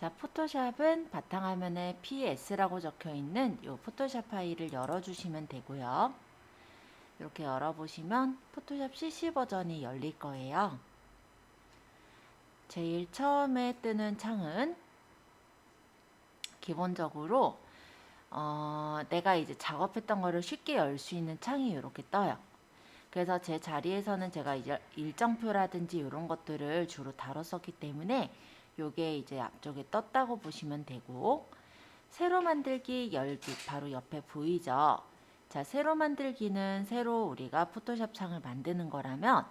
자, 포토샵은 바탕화면에 PS라고 적혀 있는 이 포토샵 파일을 열어주시면 되고요. 이렇게 열어보시면 포토샵 CC 버전이 열릴 거예요. 제일 처음에 뜨는 창은 기본적으로 내가 이제 작업했던 거를 쉽게 열 수 있는 창이 이렇게 떠요. 그래서 제 자리에서는 제가 이제 일정표라든지 이런 것들을 주로 다뤘었기 때문에 요게 이제 앞쪽에 떴다고 보시면 되고, 새로 만들기, 열기 바로 옆에 보이죠? 자, 새로 만들기는 새로 우리가 포토샵 창을 만드는 거라면,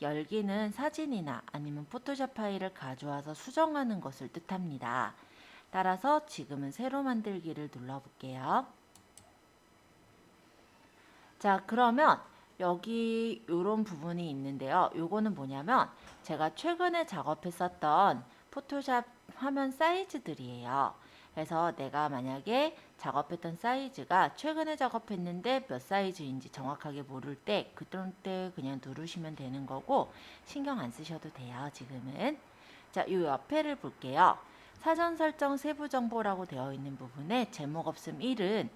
열기는 사진이나 아니면 포토샵 파일을 가져와서 수정하는 것을 뜻합니다. 따라서 지금은 새로 만들기를 눌러볼게요. 자, 그러면 여기 이런 부분이 있는데요. 요거는 뭐냐면 제가 최근에 작업했었던 포토샵 화면 사이즈들이에요. 그래서 내가 만약에 작업했던 사이즈가 최근에 작업했는데 몇 사이즈인지 정확하게 모를 때 그때 그냥 누르시면 되는 거고, 신경 안 쓰셔도 돼요. 지금은. 자, 요 옆에를 볼게요. 사전 설정 세부 정보라고 되어 있는 부분에 제목 없음 1은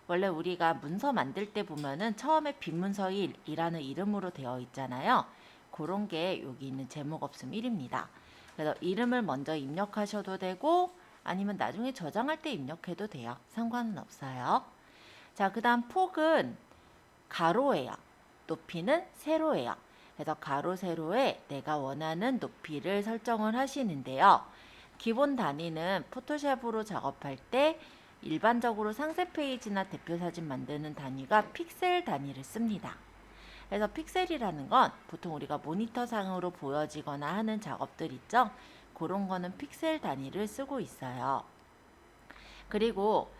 원래 우리가 문서 만들 때 보면은 처음에 빈문서 1이라는 이름으로 되어 있잖아요. 그런 게 여기 있는 제목 없음 1입니다. 그래서 이름을 먼저 입력하셔도 되고 아니면 나중에 저장할 때 입력해도 돼요. 상관은 없어요. 자, 그 다음 폭은 가로예요. 높이는 세로예요. 그래서 가로, 세로에 내가 원하는 높이를 설정을 하시는데요. 기본 단위는 포토샵으로 작업할 때 일반적으로 상세 페이지나 대표 사진 만드는 단위가 픽셀 단위를 씁니다. 그래서 픽셀이라는 건 보통 우리가 모니터 상으로 보여지거나 하는 작업들 있죠? 그런 거는 픽셀 단위를 쓰고 있어요. 그리고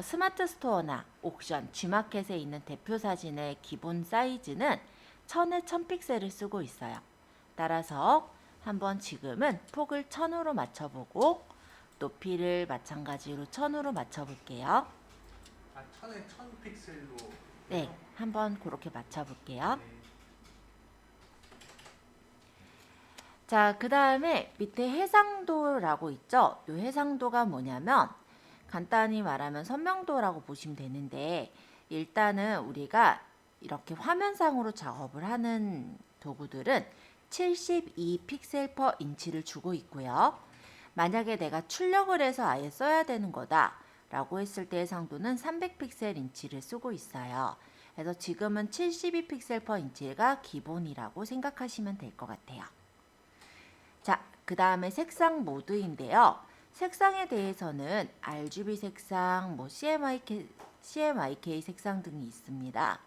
스마트 스토어나 옥션, G마켓에 있는 대표 사진의 기본 사이즈는 1000에 1000픽셀을 쓰고 있어요. 따라서 한번 지금은 폭을 1000으로 맞춰보고 높이를 마찬가지로 1000으로 맞춰볼게요. 아, 1000에 1000 픽셀로. 네, 한번 그렇게 맞춰볼게요. 네. 자, 그 다음에 밑에 해상도라고 있죠? 이 해상도가 뭐냐면 간단히 말하면 선명도라고 보시면 되는데, 일단은 우리가 이렇게 화면상으로 작업을 하는 도구들은 72 픽셀 퍼 인치를 주고 있고요. 만약에 내가 출력을 해서 아예 써야 되는 거다 라고 했을 때 해상도는 300 픽셀 인치를 쓰고 있어요. 그래서 지금은 72 픽셀 퍼 인치가 기본이라고 생각하시면 될 것 같아요. 자, 그 다음에 색상 모드인데요. 색상에 대해서는 RGB 색상, CMYK 색상 등이 있습니다.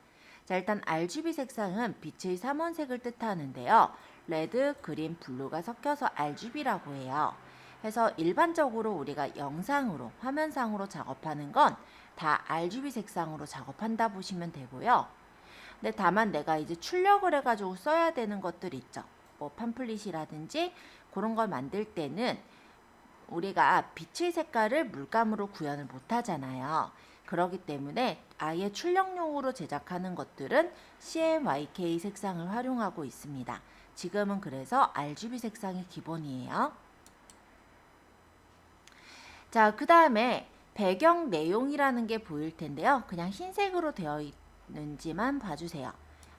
자, 일단 RGB 색상은 빛의 삼원색을 뜻하는데요. 레드, 그린, 블루가 섞여서 RGB라고 해요. 그래서 일반적으로 우리가 영상으로, 화면상으로 작업하는 건 다 RGB 색상으로 작업한다 보시면 되고요. 근데 다만 내가 이제 출력을 해가지고 써야 되는 것들 있죠. 뭐 팜플릿이라든지 그런 걸 만들 때는 우리가 빛의 색깔을 물감으로 구현을 못 하잖아요. 그렇기 때문에 아예 출력용으로 제작하는 것들은 CMYK 색상을 활용하고 있습니다. 지금은 그래서 RGB 색상이 기본이에요. 자, 그 다음에 배경 내용이라는 게 보일 텐데요. 그냥 흰색으로 되어 있는지만 봐주세요.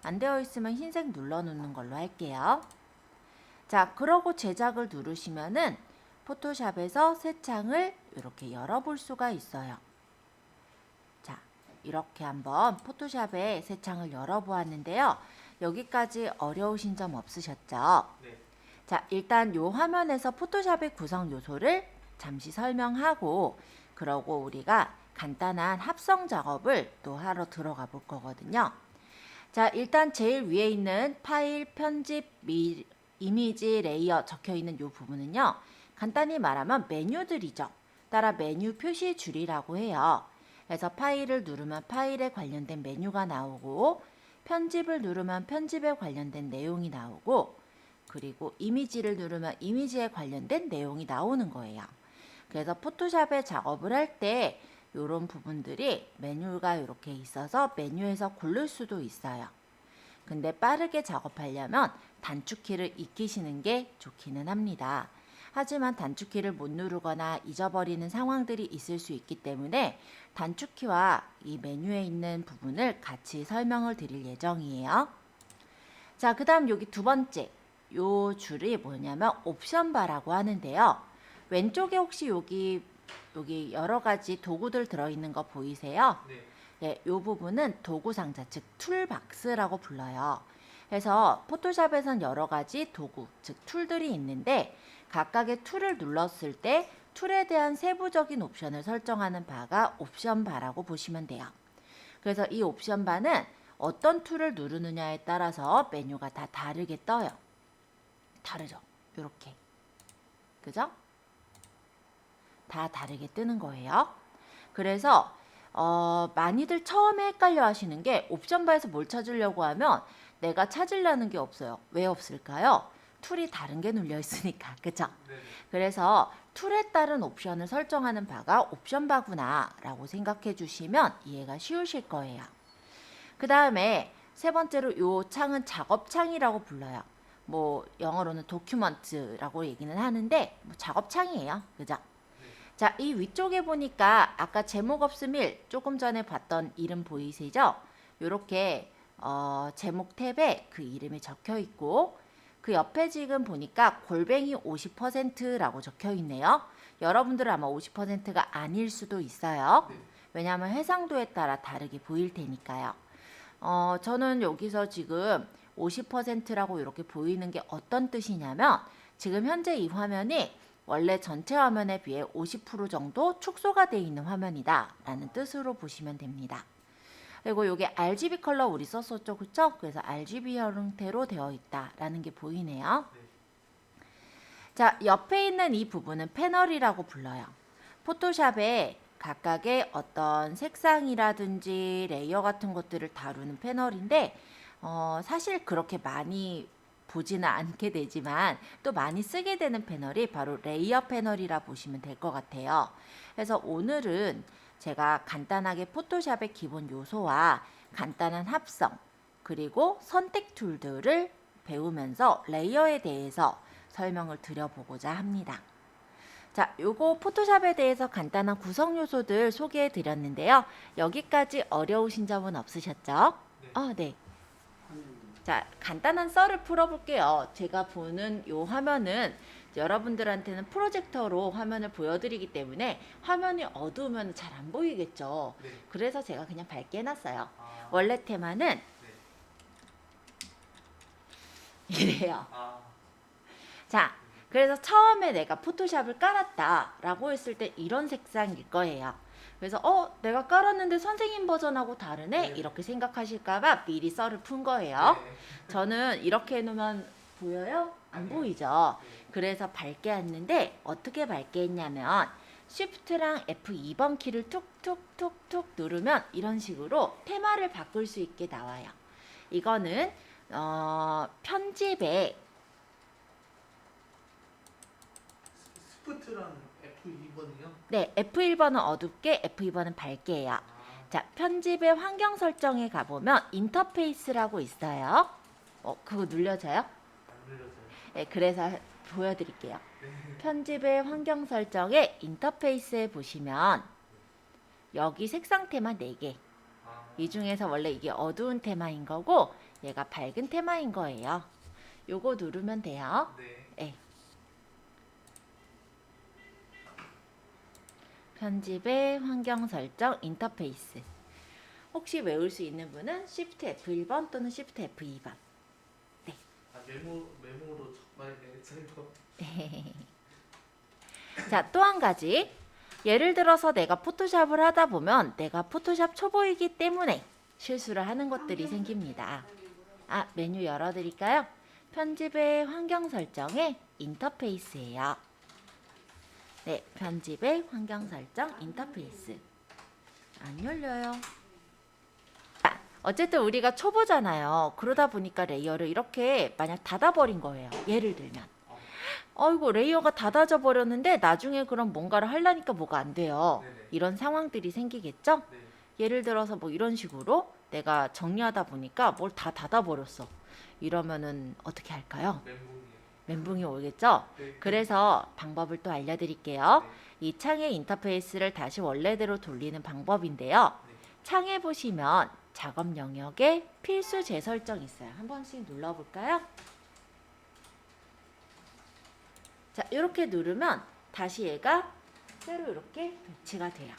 안 되어 있으면 흰색 눌러놓는 걸로 할게요. 자, 그러고 제작을 누르시면은 포토샵에서 새 창을 이렇게 열어볼 수가 있어요. 자, 이렇게 한번 포토샵에 새 창을 열어보았는데요. 여기까지 어려우신 점 없으셨죠? 네. 자, 일단 이 화면에서 포토샵의 구성 요소를 잠시 설명하고, 그러고 우리가 간단한 합성 작업을 또 하러 들어가 볼 거거든요. 자, 일단 제일 위에 있는 파일, 편집, 이미지, 레이어 적혀 있는 이 부분은요. 간단히 말하면 메뉴들이죠. 따라 메뉴 표시 줄이라고 해요. 그래서 파일을 누르면 파일에 관련된 메뉴가 나오고, 편집을 누르면 편집에 관련된 내용이 나오고, 그리고 이미지를 누르면 이미지에 관련된 내용이 나오는 거예요. 그래서 포토샵에 작업을 할 때 이런 부분들이 메뉴가 이렇게 있어서 메뉴에서 고를 수도 있어요. 근데 빠르게 작업하려면 단축키를 익히시는 게 좋기는 합니다. 하지만 단축키를 못 누르거나 잊어버리는 상황들이 있을 수 있기 때문에 단축키와 이 메뉴에 있는 부분을 같이 설명을 드릴 예정이에요. 자, 그 다음 여기 두 번째 요 줄이 뭐냐면 옵션 바라고 하는데요. 왼쪽에 혹시 여기 여러 가지 도구들 들어있는 거 보이세요? 네. 네, 이 부분은 도구 상자, 즉 툴박스라고 불러요. 그래서 포토샵에선 여러 가지 도구, 즉 툴들이 있는데 각각의 툴을 눌렀을 때 툴에 대한 세부적인 옵션을 설정하는 바가 옵션 바라고 보시면 돼요. 그래서 이 옵션 바는 어떤 툴을 누르느냐에 따라서 메뉴가 다 다르게 떠요. 다르죠? 이렇게. 그죠? 다 다르게 뜨는 거예요. 그래서 많이들 처음에 헷갈려 하시는 게 옵션 바에서 뭘 찾으려고 하면 내가 찾으려는 게 없어요. 왜 없을까요? 툴이 다른 게 눌려 있으니까. 그쵸? 네. 그래서 툴에 따른 옵션을 설정하는 바가 옵션 바구나 라고 생각해 주시면 이해가 쉬우실 거예요. 그 다음에 세 번째로 이 창은 작업창이라고 불러요. 뭐 영어로는 도큐먼트라고 얘기는 하는데 뭐 작업창이에요. 그죠? 자, 이 위쪽에 보니까 아까 제목 없음 1 조금 전에 봤던 이름 보이시죠? 요렇게 제목 탭에 그 이름이 적혀 있고 그 옆에 지금 보니까 골뱅이 50%라고 적혀 있네요. 여러분들은 아마 50%가 아닐 수도 있어요. 네. 왜냐하면 해상도에 따라 다르게 보일 테니까요. 저는 여기서 지금 50%라고 이렇게 보이는 게 어떤 뜻이냐면 지금 현재 이 화면이 원래 전체 화면에 비해 50% 정도 축소가 되어 있는 화면이다 라는 뜻으로 보시면 됩니다. 그리고 이게 RGB 컬러 우리 썼었죠, 그쵸? 그래서 RGB 형태로 되어 있다 라는 게 보이네요. 네. 자, 옆에 있는 이 부분은 패널이라고 불러요. 포토샵에 각각의 어떤 색상이라든지 레이어 같은 것들을 다루는 패널인데 사실 그렇게 많이 보지는 않게 되지만 또 많이 쓰게 되는 패널이 바로 레이어 패널이라 보시면 될 것 같아요. 그래서 오늘은 제가 간단하게 포토샵의 기본 요소와 간단한 합성 그리고 선택 툴들을 배우면서 레이어에 대해서 설명을 드려보고자 합니다. 자, 요거 포토샵에 대해서 간단한 구성 요소들 소개해 드렸는데요. 여기까지 어려우신 점은 없으셨죠? 네. 네. 자, 간단한 썰을 풀어볼게요. 제가 보는 요 화면은 여러분들한테는 프로젝터로 화면을 보여드리기 때문에 화면이 어두우면 잘 안 보이겠죠. 네. 그래서 제가 그냥 밝게 해놨어요. 아. 원래 테마는 네. 이래요. 아. 자, 그래서 처음에 내가 포토샵을 깔았다라고 했을 때 이런 색상일 거예요. 그래서 내가 깔았는데 선생님 버전하고 다르네? 네. 이렇게 생각하실까봐 미리 썰을 푼 거예요. 네. 저는 이렇게 해놓으면 보여요? 안 아니요. 보이죠? 네. 그래서 밝게 했는데 어떻게 밝게 했냐면 Shift랑 F2번 키를 툭툭툭툭 누르면 이런 식으로 테마를 바꿀 수 있게 나와요. 이거는 편집에 스프트랑 F2번이요? 네, F1번은 어둡게, F2번은 밝게 해요. 아. 자, 편집의 환경 설정에 가보면 인터페이스라고 있어요. 그거 눌려져요? 안 눌려서요. 네, 그래서 보여드릴게요. 네. 편집의 환경 설정에 인터페이스에 보시면 여기 색상 테마 4개. 아. 이 중에서 원래 이게 어두운 테마인 거고 얘가 밝은 테마인 거예요. 요거 누르면 돼요. 네. 네. 편집의 환경 설정 인터페이스. 혹시 외울 수 있는 분은 Shift F1번 또는 Shift F2번. 아, 메모로 적어야겠어요. 자, 또 한 가지. 예를 들어서 내가 포토샵을 하다 보면 내가 포토샵 초보이기 때문에 실수를 하는 것들이 생깁니다. 메뉴 열어드릴까요? 편집의 환경 설정에 인터페이스예요. 네, 편집의 환경 설정 인터페이스. 안 열려요. 어쨌든 우리가 초보잖아요. 그러다 보니까 레이어를 이렇게 만약 닫아버린 거예요. 예를 들면. 아이고, 레이어가 닫아져 버렸는데 나중에 그럼 뭔가를 하려니까 뭐가 안 돼요. 네네. 이런 상황들이 생기겠죠? 네. 예를 들어서 뭐 이런 식으로 내가 정리하다 보니까 뭘 다 닫아버렸어. 이러면은 어떻게 할까요? 멘붕이에요. 멘붕이 오겠죠? 네. 그래서 방법을 또 알려드릴게요. 네. 이 창의 인터페이스를 다시 원래대로 돌리는 방법인데요. 네. 창에 보시면 작업 영역에 필수 재설정 있어요. 한 번씩 눌러볼까요? 자, 이렇게 누르면 다시 얘가 새로 이렇게 배치가 돼요.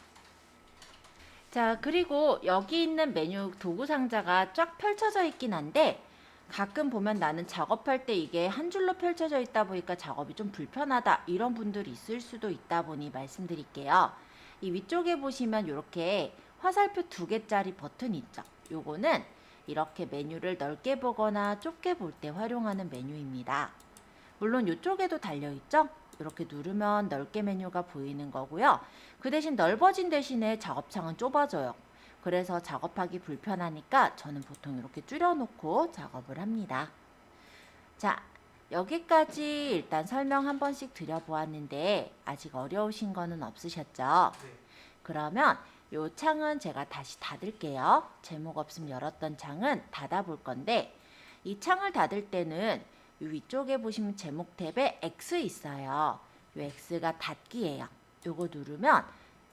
자, 그리고 여기 있는 메뉴 도구 상자가 쫙 펼쳐져 있긴 한데 가끔 보면 나는 작업할 때 이게 한 줄로 펼쳐져 있다 보니까 작업이 좀 불편하다 이런 분들이 있을 수도 있다 보니 말씀드릴게요. 이 위쪽에 보시면 이렇게 화살표 2개짜리 버튼이 있죠. 요거는 이렇게 메뉴를 넓게 보거나 좁게 볼 때 활용하는 메뉴입니다. 물론 이쪽에도 달려있죠. 이렇게 누르면 넓게 메뉴가 보이는 거고요. 그 대신 넓어진 대신에 작업창은 좁아져요. 그래서 작업하기 불편하니까 저는 보통 이렇게 줄여놓고 작업을 합니다. 자, 여기까지 일단 설명 한 번씩 드려보았는데 아직 어려우신 거는 없으셨죠? 네. 그러면 이 창은 제가 다시 닫을게요. 제목 없음 열었던 창은 닫아볼 건데 이 창을 닫을 때는 이 위쪽에 보시면 제목 탭에 X 있어요. 이 X가 닫기예요. 요거 누르면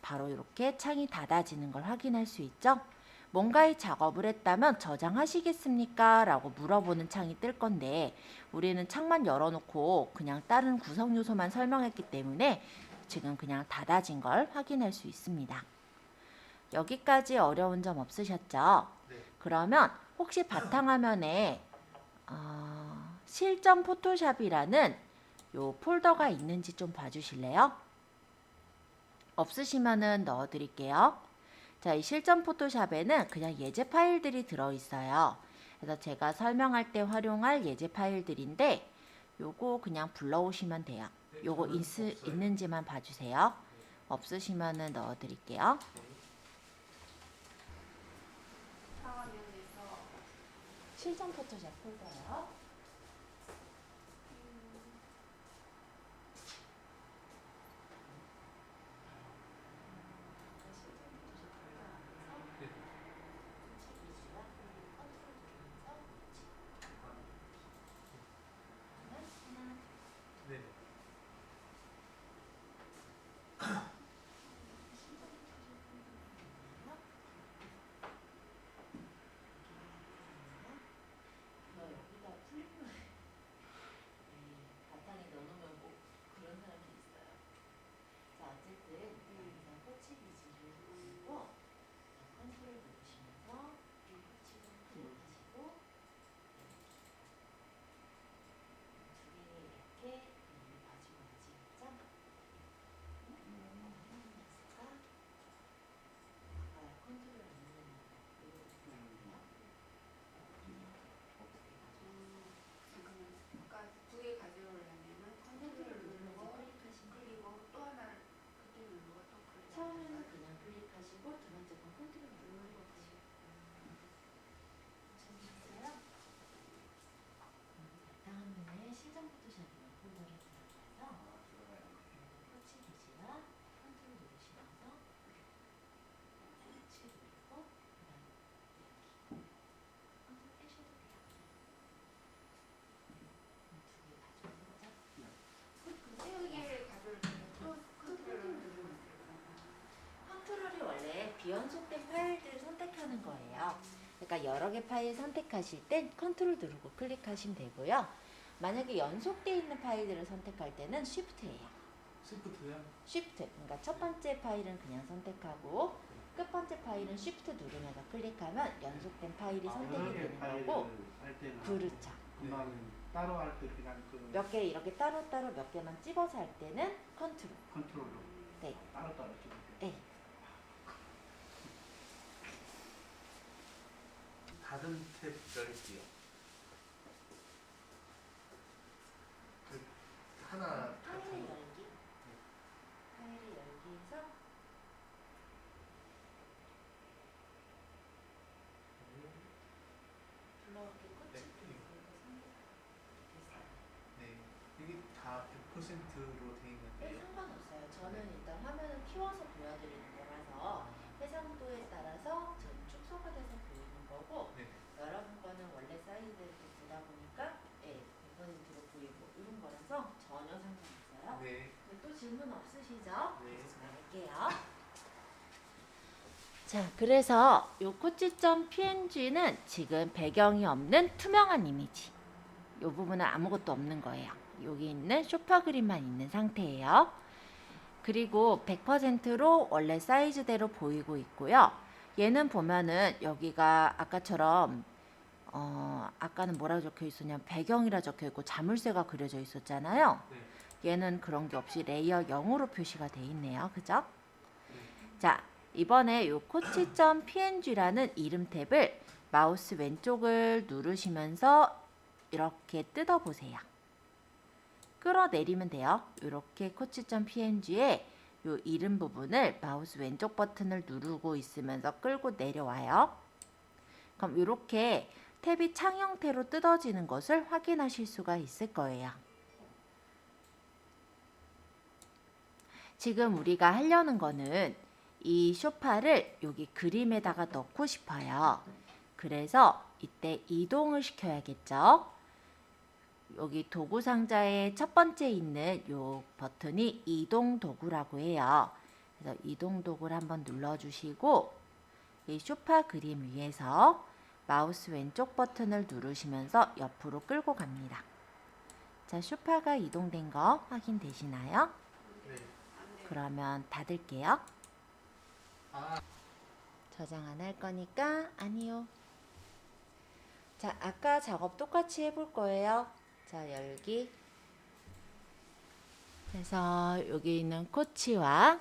바로 이렇게 창이 닫아지는 걸 확인할 수 있죠. 뭔가의 작업을 했다면 저장하시겠습니까? 라고 물어보는 창이 뜰 건데 우리는 창만 열어놓고 그냥 다른 구성 요소만 설명했기 때문에 지금 그냥 닫아진 걸 확인할 수 있습니다. 여기까지 어려운 점 없으셨죠? 네. 그러면 혹시 바탕화면에 실전 포토샵이라는 요 폴더가 있는지 좀 봐주실래요? 없으시면은 넣어드릴게요. 자, 이 실전 포토샵에는 그냥 예제 파일들이 들어있어요. 그래서 제가 설명할 때 활용할 예제 파일들인데 요거 그냥 불러오시면 돼요. 네, 요거 저는 없어요. 있는지만 봐주세요. 없으시면은 넣어드릴게요. 네. 실전 포토샵 폴더요. 네. 네. 여기다 플립을 바탕에 넣어놓으면 꼭 그런 사람이 있어요. 자, 어쨌든 여기서 터치 비즈를 누르고 컨트롤 누르시면서 터치를 클릭하시고 두 개 이렇게 가지고 가지겠죠? 아까 컨트롤 안 누르는 거 이거 누르고요. 아까 두 개 가져오려면은 컨트롤 컨트롤 누르면서 누르고 클릭하시면 돼요. 그리고 또 하나를 그때 누르고 또 클릭. 처음에는 그냥 클릭하시고 두 번째 건 컨트롤 누르고 하시고 괜찮으셨어요? 다음에 실전 포토샵이라는 폴더를 들어가서 터치 기지와 컨트롤 누르시면서 터치 누르고 그다음에 여기 컨트롤 떼셔도 돼요. 두개 가져오셨죠? 세 개를 가져올 때는 또 컨트롤 누르고. 컨트롤이 원래 비연속된 파일들을 선택하는 거예요. 그러니까 여러 개 파일 선택하실 땐 컨트롤 누르고 클릭하시면 되고요. 만약에 연속되어 있는 파일들을 선택할 때는 쉬프트예요. 시프트요? 쉬프트. 그러니까 첫 번째 파일은 그냥 선택하고 끝 번째 파일은 쉬프트 누르면서 클릭하면 연속된 파일이 선택이 여러 개 되는 파일을 거고 할 때는 그렇죠. 금방 따로 할 때 그냥 그 몇 개 이렇게 따로따로 몇 개만 집어서 할 때는 컨트롤. 컨트롤로 네. 따로따로 찍을 때. 네. 다른 탭 열기요. 그 하나 파일을 같은 거. 열기. 파일을 열기해서 불러오기 네. 끝이 됐어요. 네. 이게 다 100%로 돼 네, 있는데요. 상관없어요. 저는 일단 화면을 키워서 보여드리는 거라서 해상도에 따라서 좀 축소가 돼서 보이는 거고 네. 여러분 거는 원래 사이즈대로 보다 보니까 100%로 보이고 이런 거를 상관없어요? 네. 또 질문 없으시죠? 네. 갈게요. 자, 그래서 요 코치.png는 지금 배경이 없는 투명한 이미지. 요 부분은 아무것도 없는 거예요. 여기 있는 쇼파 그림만 있는 상태예요. 그리고 100%로 원래 사이즈대로 보이고 있고요. 얘는 보면은 여기가 아까처럼 아까는 뭐라고 적혀 있었냐면 배경이라 적혀 있고 자물쇠가 그려져 있었잖아요. 네. 얘는 그런 게 없이 레이어 0으로 표시가 돼 있네요. 그죠? 네. 자, 이번에 요 코치.png라는 이름 탭을 마우스 왼쪽을 누르시면서 이렇게 뜯어 보세요. 끌어내리면 돼요. 이렇게 코치.png의 요 이름 부분을 마우스 왼쪽 버튼을 누르고 있으면서 끌고 내려와요. 그럼 이렇게 탭이 창 형태로 뜯어지는 것을 확인하실 수가 있을 거예요. 지금 우리가 하려는 거는 이 소파를 여기 그림에다가 넣고 싶어요. 그래서 이때 이동을 시켜야겠죠. 여기 도구 상자의 첫 번째 있는 요 버튼이 이동 도구라고 해요. 그래서 이동 도구를 한번 눌러주시고 이 소파 그림 위에서 마우스 왼쪽 버튼을 누르시면서 옆으로 끌고 갑니다. 자, 소파가 이동된 거 확인되시나요? 네. 그러면 닫을게요. 아, 저장 안 할 거니까 아니요. 자, 아까 작업 똑같이 해볼 거예요. 자, 열기. 그래서 여기 있는 코치와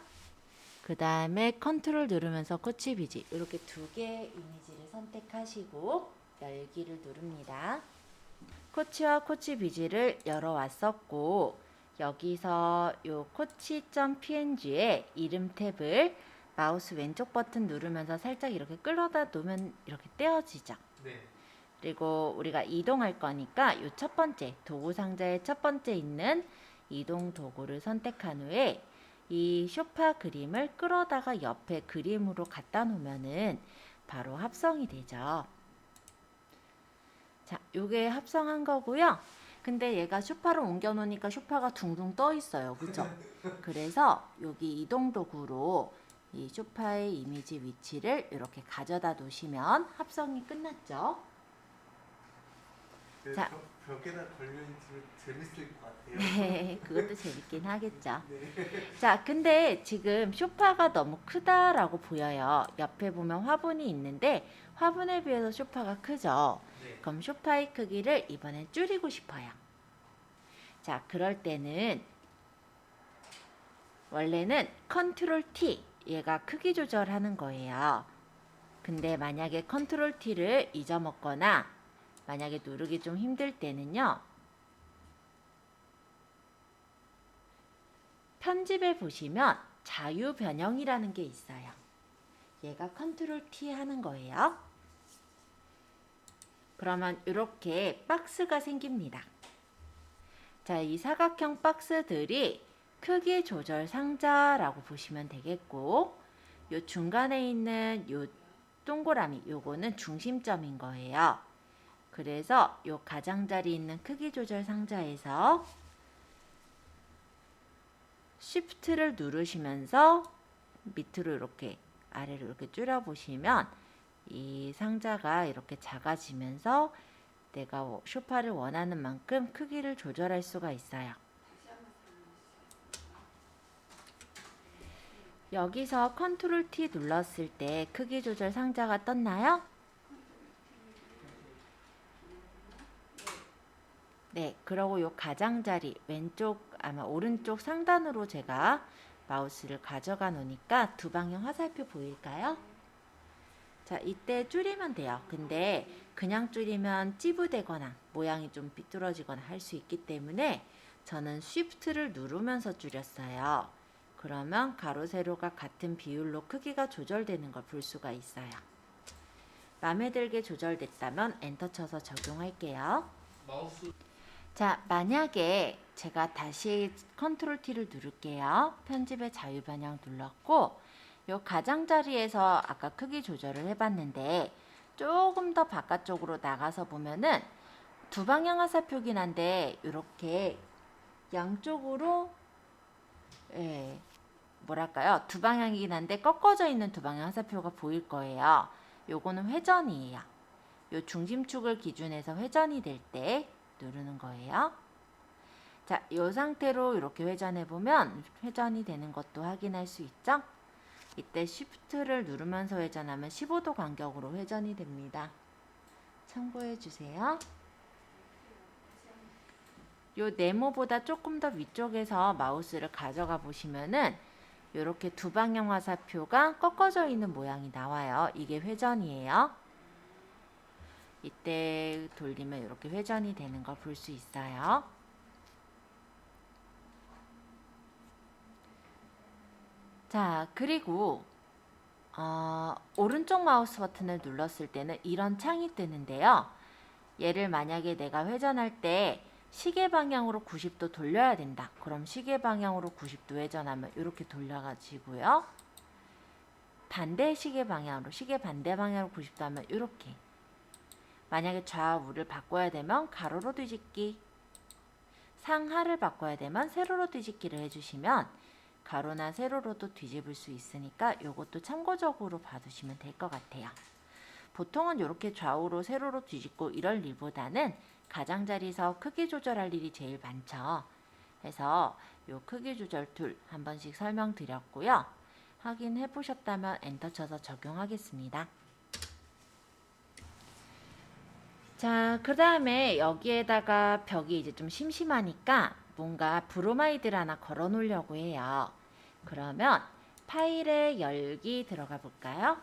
그 다음에 컨트롤 누르면서 코치 비지 이렇게 두 개의 이미지를 선택하시고 열기를 누릅니다. 코치와 코치 비지를 열어왔었고 여기서 요 코치.png의 이름 탭을 마우스 왼쪽 버튼 누르면서 살짝 이렇게 끌어다 놓으면 이렇게 떼어지죠. 네. 그리고 우리가 이동할 거니까 요 첫 번째 도구 상자의 첫 번째 있는 이동 도구를 선택한 후에 이 소파 그림을 끌어다가 옆에 그림으로 갖다 놓으면은 바로 합성이 되죠. 자, 요게 합성한 거고요. 근데 얘가 소파를 옮겨 놓으니까 소파가 둥둥 떠 있어요. 그죠? 그래서 여기 이동 도구로 이 소파의 이미지 위치를 이렇게 가져다 놓으시면 합성이 끝났죠. 그 자. 벽에다 걸려있으면 재밌을 것 같아요. 네, 그것도 재밌긴 하겠죠. 네. 자, 근데 지금 소파가 너무 크다라고 보여요. 옆에 보면 화분이 있는데 화분에 비해서 소파가 크죠. 네. 그럼 소파의 크기를 이번엔 줄이고 싶어요. 자, 그럴 때는 원래는 컨트롤 T 얘가 크기 조절하는 거예요. 근데 만약에 컨트롤 T를 잊어먹거나 만약에 누르기 좀 힘들 때는요. 편집에 보시면 자유 변형이라는 게 있어요. 얘가 컨트롤 T 하는 거예요. 그러면 이렇게 박스가 생깁니다. 자, 이 사각형 박스들이 크기 조절 상자라고 보시면 되겠고 요 중간에 있는 요 동그라미 요거는 중심점인 거예요. 그래서 요 가장자리 있는 크기 조절 상자에서 Shift를 누르시면서 밑으로 이렇게 아래로 이렇게 줄여보시면 이 상자가 이렇게 작아지면서 내가 소파를 원하는 만큼 크기를 조절할 수가 있어요. 다시 한번 설명해 주세요. 여기서 컨트롤 T 눌렀을 때 크기 조절 상자가 떴나요? 네, 그리고 요 가장자리 왼쪽 아마 오른쪽 상단으로 제가 마우스를 가져가 놓으니까 두 방향 화살표 보일까요? 자, 이때 줄이면 돼요. 근데 그냥 줄이면 찌부되거나 모양이 좀 비뚤어지거나 할 수 있기 때문에 저는 Shift를 누르면서 줄였어요. 그러면 가로 세로가 같은 비율로 크기가 조절되는 걸 볼 수가 있어요. 마음에 들게 조절됐다면 엔터 쳐서 적용할게요. 마우스. 자, 만약에 제가 다시 컨트롤 T를 누를게요. 편집의 자유 변형 눌렀고 요 가장자리에서 아까 크기 조절을 해봤는데 조금 더 바깥쪽으로 나가서 보면은 두 방향 화살표긴 한데 이렇게 양쪽으로 예, 뭐랄까요? 두 방향이긴 한데 꺾어져 있는 두 방향 화살표가 보일 거예요. 요거는 회전이에요. 요 중심축을 기준해서 회전이 될 때 누르는 거예요. 자, 요 상태로 이렇게 회전해 보면 회전이 되는 것도 확인할 수 있죠? 이때 Shift를 누르면서 회전하면 15도 간격으로 회전이 됩니다. 참고해 주세요. 요 네모보다 조금 더 위쪽에서 마우스를 가져가 보시면은 이렇게 두 방향 화살표가 꺾어져 있는 모양이 나와요. 이게 회전이에요. 이때 돌리면 이렇게 회전이 되는 걸 볼 수 있어요. 자, 그리고 오른쪽 마우스 버튼을 눌렀을 때는 이런 창이 뜨는데요. 얘를 만약에 내가 회전할 때 시계 방향으로 90도 돌려야 된다. 그럼 시계 방향으로 90도 회전하면 이렇게 돌려가지고요. 반대 시계 방향으로, 시계 반대 방향으로 90도 하면 이렇게. 만약에 좌우를 바꿔야 되면 가로로 뒤집기, 상하를 바꿔야 되면 세로로 뒤집기를 해주시면 가로나 세로로도 뒤집을 수 있으니까 이것도 참고적으로 봐두시면 될 것 같아요. 보통은 이렇게 좌우로 세로로 뒤집고 이럴 일보다는 가장자리에서 크기 조절할 일이 제일 많죠. 그래서 이 크기 조절 툴 한 번씩 설명드렸고요. 확인해 보셨다면 엔터 쳐서 적용하겠습니다. 자, 그 다음에 여기에다가 벽이 이제 좀 심심하니까 뭔가 브로마이드를 하나 걸어 놓으려고 해요. 그러면 파일에 열기 들어가 볼까요?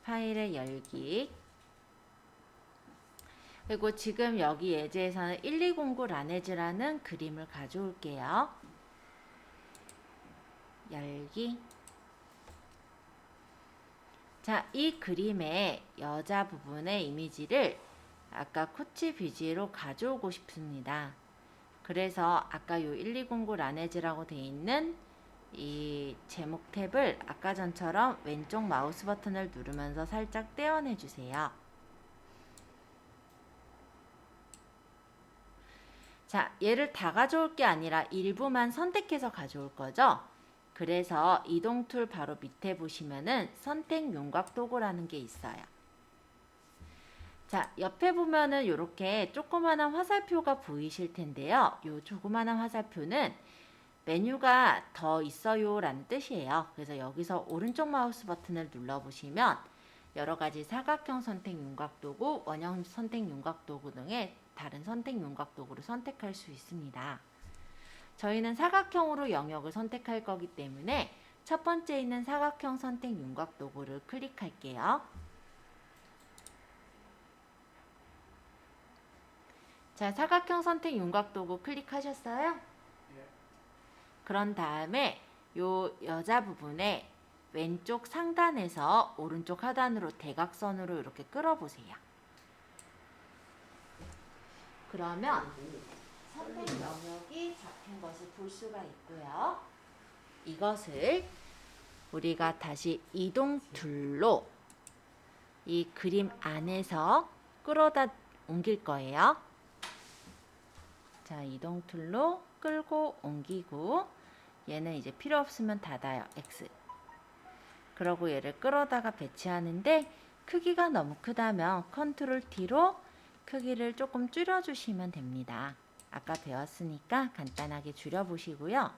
파일에 열기. 그리고 지금 여기 예제에서는 1209 라네즈라는 그림을 가져올게요. 열기. 자, 이 그림의 여자 부분의 이미지를 아까 코치 뷰지로 가져오고 싶습니다. 그래서 아까 요 1209 라네즈라고 되어 있는 이 제목 탭을 아까 전처럼 왼쪽 마우스 버튼을 누르면서 살짝 떼어내 주세요. 자, 얘를 다 가져올 게 아니라 일부만 선택해서 가져올 거죠. 그래서 이동 툴 바로 밑에 보시면은 선택 윤곽 도구라는 게 있어요. 자, 옆에 보면은 이렇게 조그마한 화살표가 보이실 텐데요. 요 조그마한 화살표는 메뉴가 더 있어요 라는 뜻이에요. 그래서 여기서 오른쪽 마우스 버튼을 눌러 보시면 여러 가지 사각형 선택 윤곽 도구, 원형 선택 윤곽 도구 등의 다른 선택 윤곽 도구를 선택할 수 있습니다. 저희는 사각형으로 영역을 선택할 거기 때문에 첫 번째 있는 사각형 선택 윤곽 도구를 클릭할게요. 자, 사각형 선택 윤곽 도구 클릭하셨어요? 예. 그런 다음에 요 여자 부분에 왼쪽 상단에서 오른쪽 하단으로 대각선으로 이렇게 끌어보세요. 그러면 선택 영역이 잡힌 것을 볼 수가 있고요. 이것을 우리가 다시 이동 툴로 이 그림 안에서 끌어다 옮길 거예요. 자, 이동 툴로 끌고 옮기고 얘는 이제 필요 없으면 닫아요. X. 그러고 얘를 끌어다가 배치하는데 크기가 너무 크다면 컨트롤 T로 크기를 조금 줄여주시면 됩니다. 아까 배웠으니까 간단하게 줄여보시고요.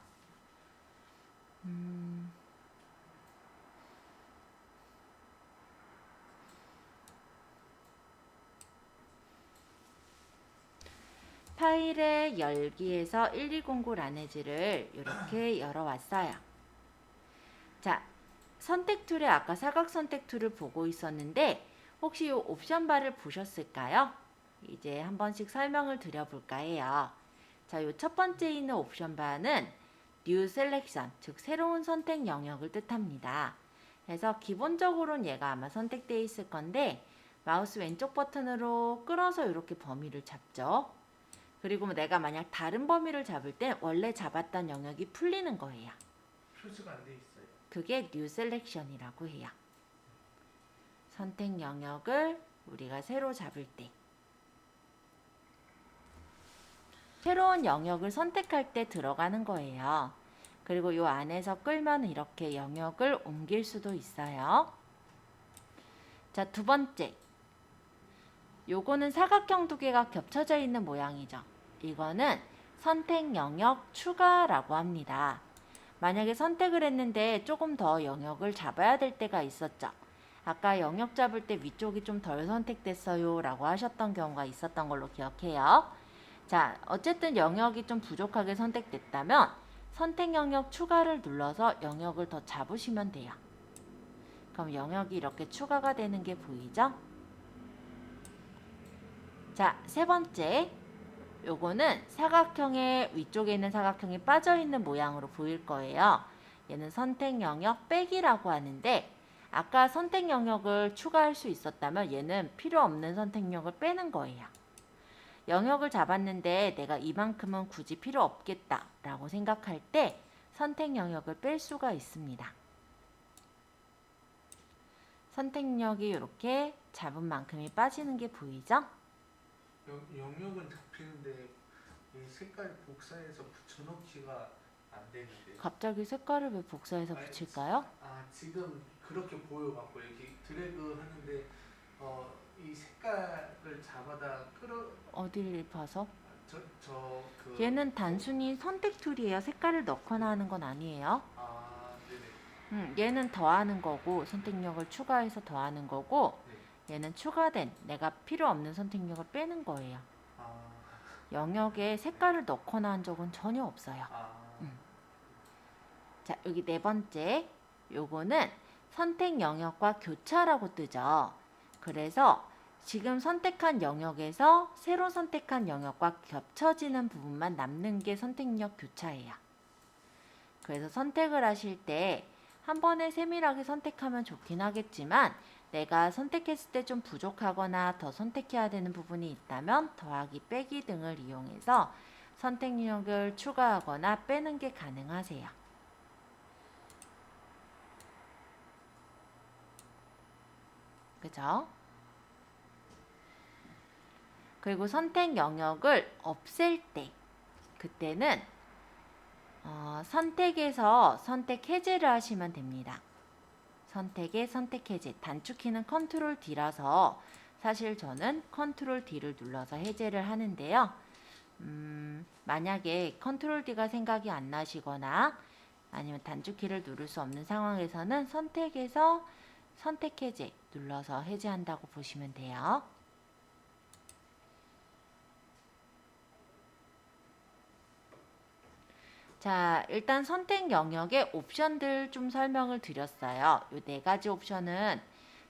파일의 열기에서 1209 라네즈를 이렇게 열어왔어요. 자, 선택 툴에 아까 사각 선택 툴을 보고 있었는데 혹시 이 옵션 바를 보셨을까요? 이제 한 번씩 설명을 드려볼까 해요. 자, 요 첫 번째 있는 옵션 바는 New Selection, 즉 새로운 선택 영역을 뜻합니다. 그래서 기본적으로는 얘가 아마 선택되어 있을 건데 마우스 왼쪽 버튼으로 끌어서 이렇게 범위를 잡죠. 그리고 내가 만약 다른 범위를 잡을 때 원래 잡았던 영역이 풀리는 거예요. 표시가 안 돼 있어요. 그게 New Selection이라고 해요. 선택 영역을 우리가 새로 잡을 때 새로운 영역을 선택할 때 들어가는 거예요. 그리고 이 안에서 끌면 이렇게 영역을 옮길 수도 있어요. 자, 두 번째. 요거는 사각형 두 개가 겹쳐져 있는 모양이죠. 이거는 선택 영역 추가라고 합니다. 만약에 선택을 했는데 조금 더 영역을 잡아야 될 때가 있었죠. 아까 영역 잡을 때 위쪽이 좀 덜 선택됐어요 라고 하셨던 경우가 있었던 걸로 기억해요. 자, 어쨌든 영역이 좀 부족하게 선택됐다면 선택 영역 추가를 눌러서 영역을 더 잡으시면 돼요. 그럼 영역이 이렇게 추가가 되는 게 보이죠? 자, 세 번째. 요거는 사각형의 위쪽에 있는 사각형이 빠져있는 모양으로 보일 거예요. 얘는 선택 영역 빼기라고 하는데 아까 선택 영역을 추가할 수 있었다면 얘는 필요 없는 선택 영역을 빼는 거예요. 영역을 잡았는데 내가 이만큼은 굳이 필요 없겠다 라고 생각할 때 선택 영역을 뺄 수가 있습니다. 선택 영역이 이렇게 잡은 만큼이 빠지는 게 보이죠? 영역은 잡히는데 이 색깔 복사해서 붙여넣기가 안 되는데. 갑자기 색깔을 왜 복사해서 아니, 붙일까요? 아 지금 그렇게 보여갖고 이렇게 드래그 하는데 이 색깔을 잡아다 끌어 어디를 봐서? 저그 얘는 단순히 선택 툴이에요. 색깔을 넣거나 하는 건 아니에요. 아 네네. 얘는 더하는 거고 선택력을 추가해서 더하는 거고 얘는 추가된 내가 필요 없는 선택력을 빼는 거예요. 아, 영역에 색깔을 넣거나 한 적은 전혀 없어요. 아. 자, 여기 네 번째. 요거는 선택 영역과 교차라고 뜨죠. 그래서 지금 선택한 영역에서 새로 선택한 영역과 겹쳐지는 부분만 남는 게 선택력 교차예요. 그래서 선택을 하실 때 한 번에 세밀하게 선택하면 좋긴 하겠지만 내가 선택했을 때 좀 부족하거나 더 선택해야 되는 부분이 있다면 더하기, 빼기 등을 이용해서 선택력을 추가하거나 빼는 게 가능하세요. 그죠? 그리고 선택 영역을 없앨 때 그때는 선택에서 선택 해제를 하시면 됩니다. 선택에 선택 해제. 단축키는 컨트롤 D라서 사실 저는 컨트롤 D를 눌러서 해제를 하는데요. 만약에 컨트롤 D가 생각이 안 나시거나 아니면 단축키를 누를 수 없는 상황에서는 선택에서 선택 해제 눌러서 해제한다고 보시면 돼요. 자, 일단 선택 영역의 옵션들 좀 설명을 드렸어요. 이 네 가지 옵션은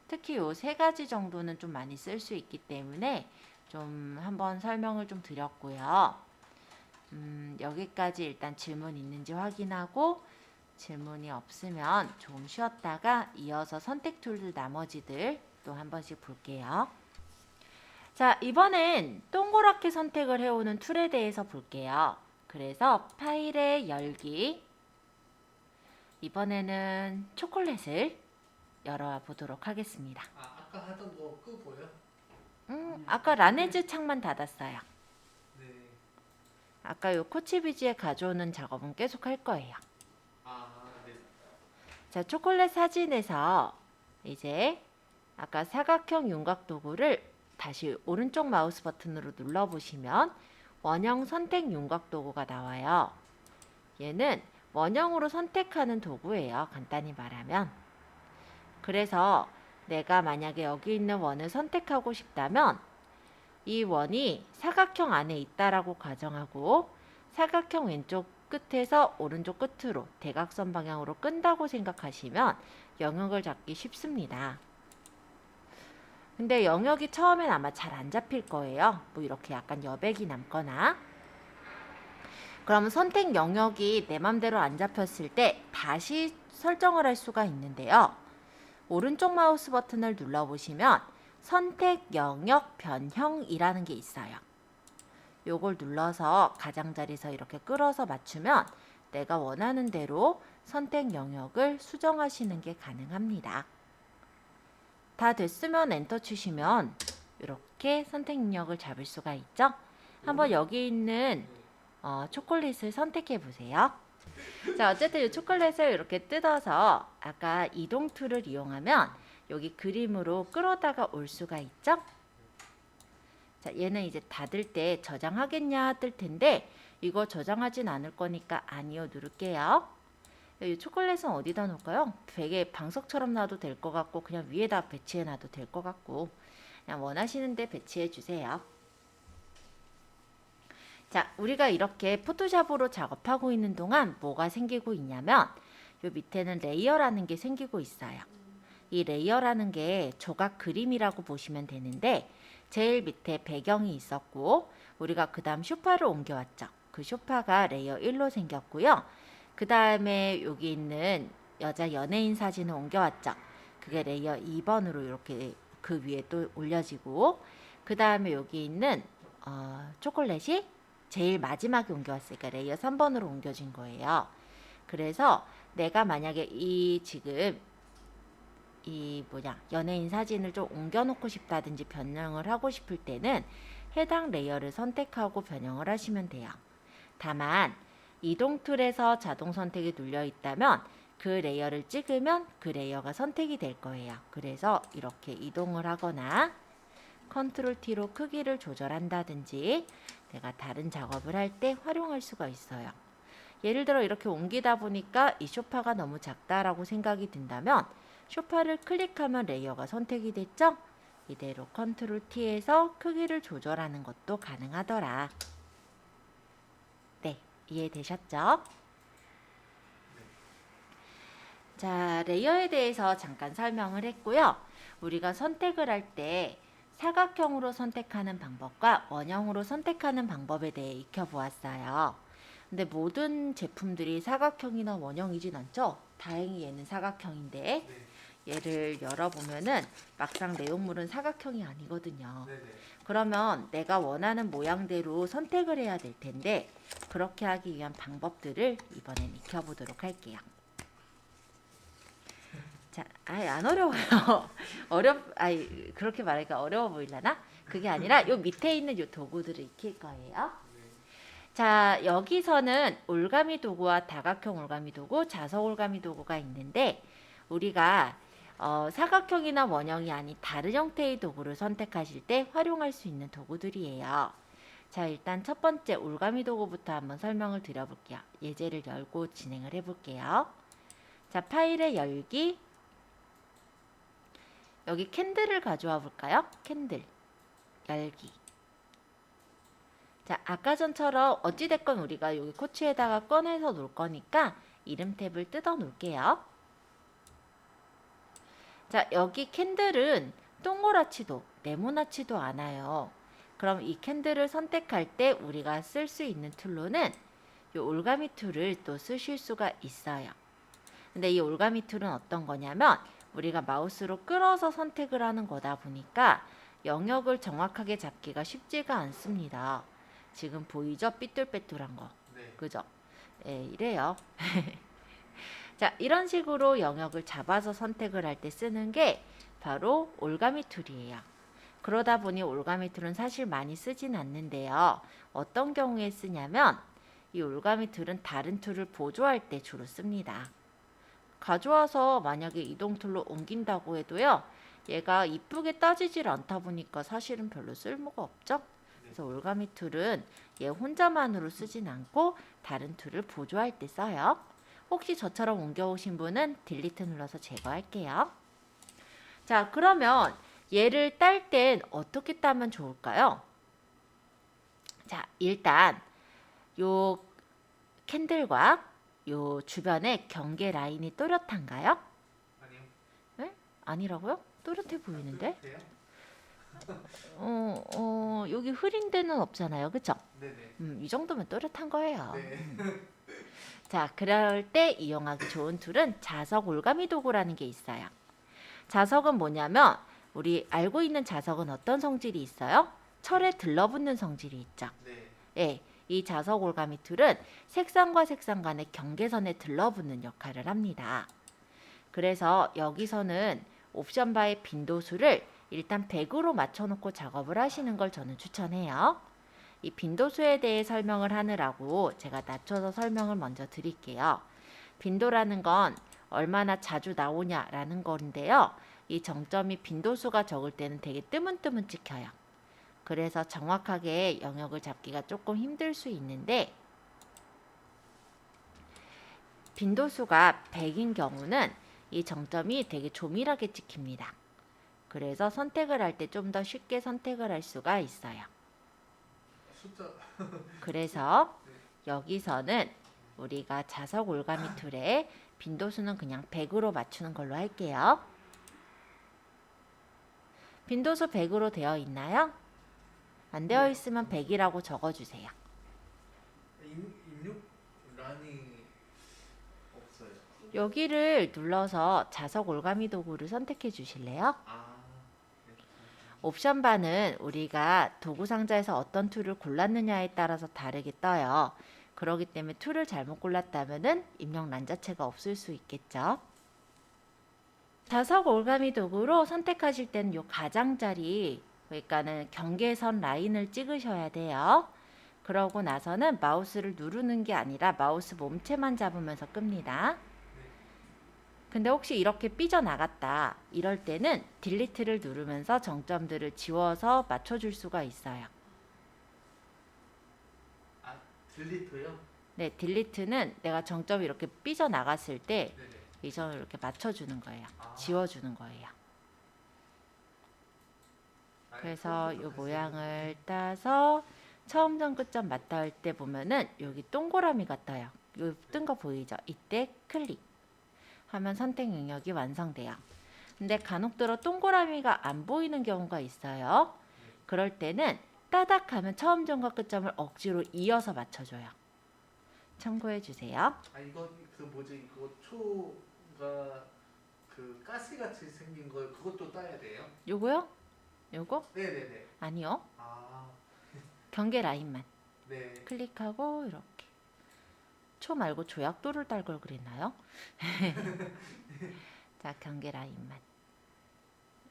특히 이 세 가지 정도는 좀 많이 쓸 수 있기 때문에 좀 한번 설명을 좀 드렸고요. 여기까지 일단 질문 있는지 확인하고 질문이 없으면 좀 쉬었다가 이어서 선택 툴들 나머지들 또 한 번씩 볼게요. 자, 이번엔 동그랗게 선택을 해오는 툴에 대해서 볼게요. 그래서 파일의 열기, 이번에는 초콜릿을 열어보도록 하겠습니다. 아 아까 하던 거 끄 보여? 아까 라네즈 창만 닫았어요. 네. 아까 요 코치비지에 가져오는 작업은 계속 할 거예요. 아 네. 자, 초콜릿 사진에서 이제 아까 사각형 윤곽 도구를 다시 오른쪽 마우스 버튼으로 눌러보시면 원형 선택 윤곽 도구가 나와요. 얘는 원형으로 선택하는 도구예요. 간단히 말하면. 그래서 내가 만약에 여기 있는 원을 선택하고 싶다면 이 원이 사각형 안에 있다라고 가정하고 사각형 왼쪽 끝에서 오른쪽 끝으로 대각선 방향으로 끈다고 생각하시면 영역을 잡기 쉽습니다. 근데 영역이 처음엔 아마 잘 안 잡힐 거예요. 뭐 이렇게 약간 여백이 남거나. 그러면 선택 영역이 내 맘대로 안 잡혔을 때 다시 설정을 할 수가 있는데요. 오른쪽 마우스 버튼을 눌러보시면 선택 영역 변형이라는 게 있어요. 요걸 눌러서 가장자리에서 이렇게 끌어서 맞추면 내가 원하는 대로 선택 영역을 수정하시는 게 가능합니다. 다 됐으면 엔터 치시면 이렇게 선택 영역을 잡을 수가 있죠. 한번 여기 있는 초콜릿을 선택해 보세요. 자, 어쨌든 이 초콜릿을 이렇게 뜯어서 아까 이동 툴을 이용하면 여기 그림으로 끌어다가 올 수가 있죠? 자, 얘는 이제 닫을 때 저장하겠냐 뜰 텐데 이거 저장하진 않을 거니까 아니요 누를게요. 이 초콜릿은 어디다 놓을까요? 베개 방석처럼 놔도 될 것 같고 그냥 위에다 배치해 놔도 될 것 같고 그냥 원하시는 데 배치해 주세요. 자, 우리가 이렇게 포토샵으로 작업하고 있는 동안 뭐가 생기고 있냐면 요 밑에는 레이어라는 게 생기고 있어요. 이 레이어라는 게 조각 그림이라고 보시면 되는데 제일 밑에 배경이 있었고 우리가 그 다음 쇼파를 옮겨왔죠. 그 쇼파가 레이어 1로 생겼고요. 그 다음에 여기 있는 여자 연예인 사진을 옮겨왔죠. 그게 레이어 2번으로 이렇게 그 위에 또 올려지고 그 다음에 여기 있는 초콜릿이 제일 마지막에 옮겨왔으니까 레이어 3번으로 옮겨진 거예요. 그래서 내가 만약에 지금 연예인 사진을 좀 옮겨놓고 싶다든지 변형을 하고 싶을 때는 해당 레이어를 선택하고 변형을 하시면 돼요. 다만 이동 툴에서 자동 선택이 눌려 있다면 그 레이어를 찍으면 그 레이어가 선택이 될 거예요. 그래서 이렇게 이동을 하거나 컨트롤 T로 크기를 조절한다든지 내가 다른 작업을 할 때 활용할 수가 있어요. 예를 들어 이렇게 옮기다 보니까 이 소파가 너무 작다라고 생각이 든다면 소파를 클릭하면 레이어가 선택이 됐죠? 이대로 컨트롤 T에서 크기를 조절하는 것도 가능하더라. 네, 이해되셨죠? 자, 레이어에 대해서 잠깐 설명을 했고요. 우리가 선택을 할 때 사각형으로 선택하는 방법과 원형으로 선택하는 방법에 대해 익혀보았어요. 근데 모든 제품들이 사각형이나 원형이진 않죠? 다행히 얘는 사각형인데 네. 얘를 열어보면은 막상 내용물은 사각형이 아니거든요. 네네. 그러면 내가 원하는 모양대로 선택을 해야 될 텐데 그렇게 하기 위한 방법들을 이번엔 익혀보도록 할게요. 자, 안 어려워요. 그렇게 말하니까 어려워 보이려나? 그게 아니라 요 밑에 있는 요 도구들을 익힐 거예요. 자, 여기서는 올가미 도구와 다각형 올가미 도구, 자석 올가미 도구가 있는데 우리가 사각형이나 원형이 아닌 다른 형태의 도구를 선택하실 때 활용할 수 있는 도구들이에요. 자, 일단 첫 번째 올가미 도구부터 한번 설명을 드려볼게요. 예제를 열고 진행을 해볼게요. 자, 파일의 열기. 여기 캔들을 가져와 볼까요? 캔들, 열기. 자, 아까 전처럼 어찌됐건 우리가 여기 코치에다가 꺼내서 놓을 거니까 이름 탭을 뜯어 놓을게요. 자, 여기 캔들은 동그랗지도 네모나지도 않아요. 그럼 이 캔들을 선택할 때 우리가 쓸 수 있는 툴로는 이 올가미 툴을 또 쓰실 수가 있어요. 근데 이 올가미 툴은 어떤 거냐면 우리가 마우스로 끌어서 선택을 하는 거다 보니까 영역을 정확하게 잡기가 쉽지가 않습니다. 지금 보이죠? 삐뚤빼뚤한 거. 네. 그죠? 예, 이래요. 자, 이런 식으로 영역을 잡아서 선택을 할 때 쓰는 게 바로 올가미 툴이에요. 그러다 보니 올가미 툴은 사실 많이 쓰진 않는데요. 어떤 경우에 쓰냐면 이 올가미 툴은 다른 툴을 보조할 때 주로 씁니다. 가져와서 만약에 이동 툴로 옮긴다고 해도요. 얘가 이쁘게 따지질 않다 보니까 사실은 별로 쓸모가 없죠. 그래서 올가미 툴은 얘 혼자만으로 쓰진 않고 다른 툴을 보조할 때 써요. 혹시 저처럼 옮겨오신 분은 딜리트 눌러서 제거할게요. 자, 그러면 얘를 딸 땐 어떻게 따면 좋을까요? 자, 일단 요 캔들과 요 주변에 경계 라인이 또렷한가요? 아니요. 네? 아니라고요? 또렷해 보이는데? 돼요? 여기 흐린 데는 없잖아요. 그쵸? 네네. 이 정도면 또렷한 거예요. 네. 자, 그럴 때 이용하기 좋은 툴은 자석 올가미 도구라는 게 있어요. 자석은 뭐냐면 우리 알고 있는 자석은 어떤 성질이 있어요? 철에 들러붙는 성질이 있죠. 네. 예, 이 자석 올가미 툴은 색상과 색상 간의 경계선에 들러붙는 역할을 합니다. 그래서 여기서는 옵션 바의 빈도수를 일단 100으로 맞춰놓고 작업을 하시는 걸 저는 추천해요. 이 빈도수에 대해 설명을 하느라고 제가 낮춰서 설명을 먼저 드릴게요. 빈도라는 건 얼마나 자주 나오냐라는 건데요. 이 정점이 빈도수가 적을 때는 되게 뜨문뜨문 찍혀요. 그래서 정확하게 영역을 잡기가 조금 힘들 수 있는데 빈도수가 100인 경우는 이 정점이 되게 조밀하게 찍힙니다. 그래서 선택을 할 때 좀 더 쉽게 선택을 할 수가 있어요. 숫자 그래서 여기서는 우리가 자석 올가미 툴에 빈도수는 그냥 100으로 맞추는 걸로 할게요. 빈도수 100으로 되어 있나요? 안 되어 네. 있으면 100이라고 적어주세요. 입력란이 없어요. 여기를 눌러서 자석 올가미 도구를 선택해 주실래요? 아, 네. 옵션 바는 우리가 도구 상자에서 어떤 툴을 골랐느냐에 따라서 다르게 떠요. 그렇기 때문에 툴을 잘못 골랐다면 입력란 자체가 없을 수 있겠죠. 자석 올가미 도구로 선택하실 때는 요 가장자리, 그러니까는 경계선 라인을 찍으셔야 돼요. 그러고 나서는 마우스를 누르는 게 아니라 마우스 몸체만 잡으면서 끕니다. 근데 혹시 이렇게 삐져나갔다 이럴 때는 딜리트를 누르면서 정점들을 지워서 맞춰줄 수가 있어요. 아, 딜리트요? 네, 딜리트는 내가 정점이 이렇게 삐져나갔을 때 네네. 이 점을 이렇게 맞춰주는 거예요. 아. 지워주는 거예요. 그래서 이 모양을 따서 처음점 끝점 맞닿을 때 보면은 여기 동그라미가 떠요. 요 뜬 거 보이죠? 이때 클릭 하면 선택 영역이 완성돼요. 근데 간혹 들어 동그라미가 안 보이는 경우가 있어요. 그럴 때는 따닥 하면 처음점과 끝점을 억지로 이어서 맞춰줘요. 참고해 주세요. 아, 이거 그 뭐지? 그거 초가 그 가시같이 생긴 거 그것도 따야 돼요? 요거요? 요거? 네네네. 아니요. 아, 경계 라인만 네. 클릭하고 이렇게. 초 말고 조약도를 딸 걸 그랬나요? 자, 경계 라인만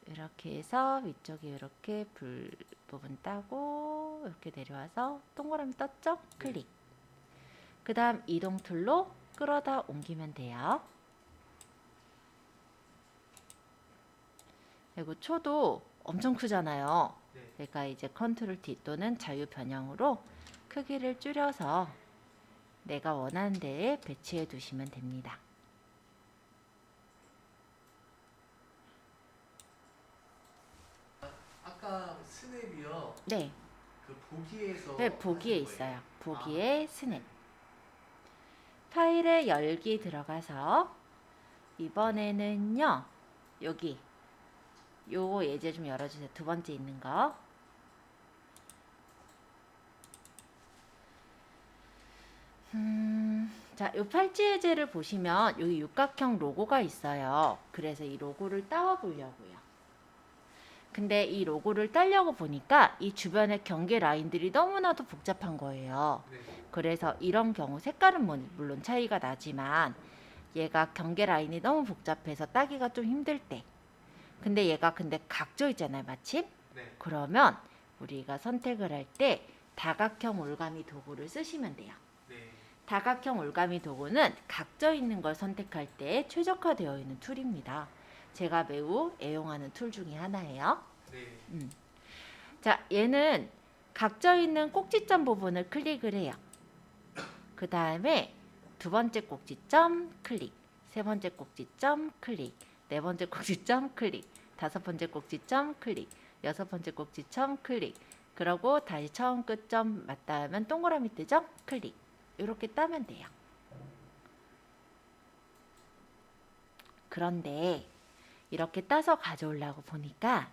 이렇게 해서 위쪽에 이렇게 불 부분 따고 이렇게 내려와서 동그라미 떴죠? 클릭. 그 다음 이동 툴로 끌어다 옮기면 돼요. 그리고 초도 엄청 크잖아요. 네. 그러니까 이제 컨트롤 D 또는 자유 변형으로 크기를 줄여서 내가 원하는 데에 배치해 두시면 됩니다. 아까 스냅이요. 네, 그 보기에서 네 보기에 하신 거예요? 있어요. 보기에 스냅. 파일에 열기 들어가서 이번에는요. 여기 요거 예제 좀 열어주세요. 두 번째 있는 거. 자, 요 팔찌 예제를 보시면 여기 육각형 로고가 있어요. 그래서 이 로고를 따와 보려고요. 근데 이 로고를 따려고 보니까 이 주변의 경계 라인들이 너무나도 복잡한 거예요. 네. 그래서 이런 경우 색깔은 물론 차이가 나지만 얘가 경계 라인이 너무 복잡해서 따기가 좀 힘들 때 근데 얘가 각져 있잖아요, 마침. 네. 그러면 우리가 선택을 할 때 다각형 올가미 도구를 쓰시면 돼요. 네. 다각형 올가미 도구는 각져 있는 걸 선택할 때 최적화되어 있는 툴입니다. 제가 매우 애용하는 툴 중에 하나예요. 네. 자, 얘는 각져 있는 꼭지점 부분을 클릭을 해요. 그 다음에 두 번째 꼭지점 클릭, 세 번째 꼭지점 클릭, 네 번째 꼭지점 클릭, 다섯 번째 꼭지점 클릭, 여섯 번째 꼭지점 클릭. 그러고 다시 처음 끝점 맞닿으면 동그라미 뜨죠? 클릭. 이렇게 따면 돼요. 그런데 이렇게 따서 가져오려고 보니까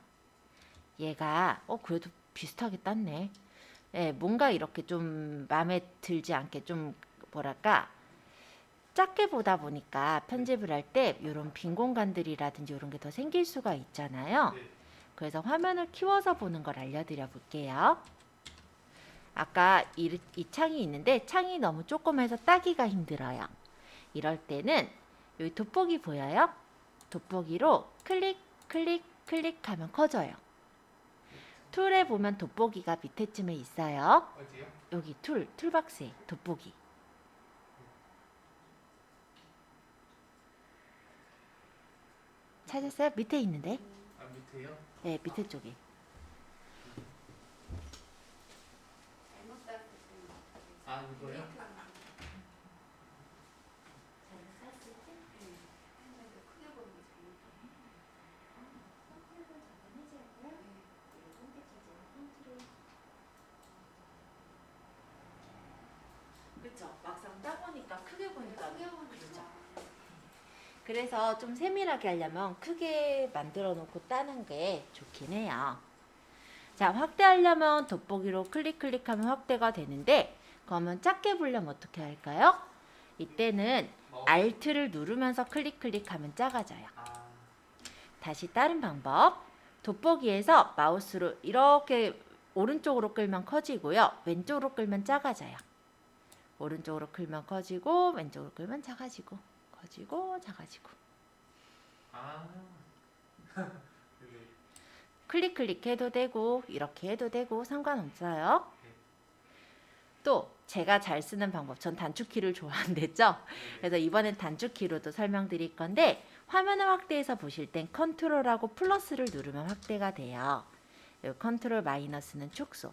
얘가 그래도 비슷하게 땄네. 예, 뭔가 이렇게 좀 마음에 들지 않게 좀 뭐랄까 작게 보다 보니까 편집을 할 때 이런 빈 공간들이라든지 이런 게 더 생길 수가 있잖아요. 네. 그래서 화면을 키워서 보는 걸 알려드려 볼게요. 아까 이 창이 있는데 창이 너무 조그매서 따기가 힘들어요. 이럴 때는 여기 돋보기 보여요? 돋보기로 클릭 클릭 클릭하면 커져요. 툴에 보면 돋보기가 밑에쯤에 있어요. 어디요? 여기 툴박스에 돋보기. 찾았어요? 밑에 있는데? 아 밑에요? 네, 밑에 쪽에. 잘못 땄을 아 이거요? 했는데 크게 보는 게 잘못 그렇죠. 막상 따보니까 크게 보니까 크게 보는 게 그렇죠. 그래서 좀 세밀하게 하려면 크게 만들어 놓고 따는 게 좋긴 해요. 자, 확대하려면 돋보기로 클릭하면 확대가 되는데, 그러면 작게 보려면 어떻게 할까요? 이때는 Alt를 누르면서 클릭하면 작아져요. 아 다시 다른 방법. 돋보기에서 마우스로 이렇게 오른쪽으로 끌면 커지고요. 왼쪽으로 끌면 작아져요. 오른쪽으로 끌면 커지고, 왼쪽으로 끌면 작아지고, 커지고, 작아지고. 아. 네. 클릭해도 되고 이렇게 해도 되고 상관없어요. 또 제가 잘 쓰는 방법, 전 단축키를 좋아한댔죠. 그래서 이번엔 단축키로도 설명드릴 건데, 화면을 확대해서 보실 땐 컨트롤하고 플러스를 누르면 확대가 돼요. 컨트롤 마이너스는 축소.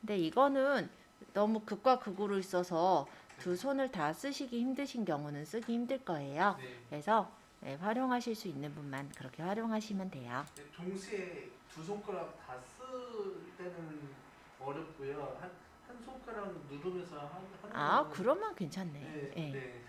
근데 이거는 너무 극과 극으로 있어서 두 손을 다 쓰시기 힘드신 경우는 쓰기 힘들 거예요. 네. 그래서 네, 활용하실 수 있는 분만 그렇게 활용하시면 돼요. 네, 동시에 두 손가락 다 쓸 때는 어렵고요. 한 손가락 누르면서 하는 아, 거는- 그러면 괜찮네. 네, 예. 네.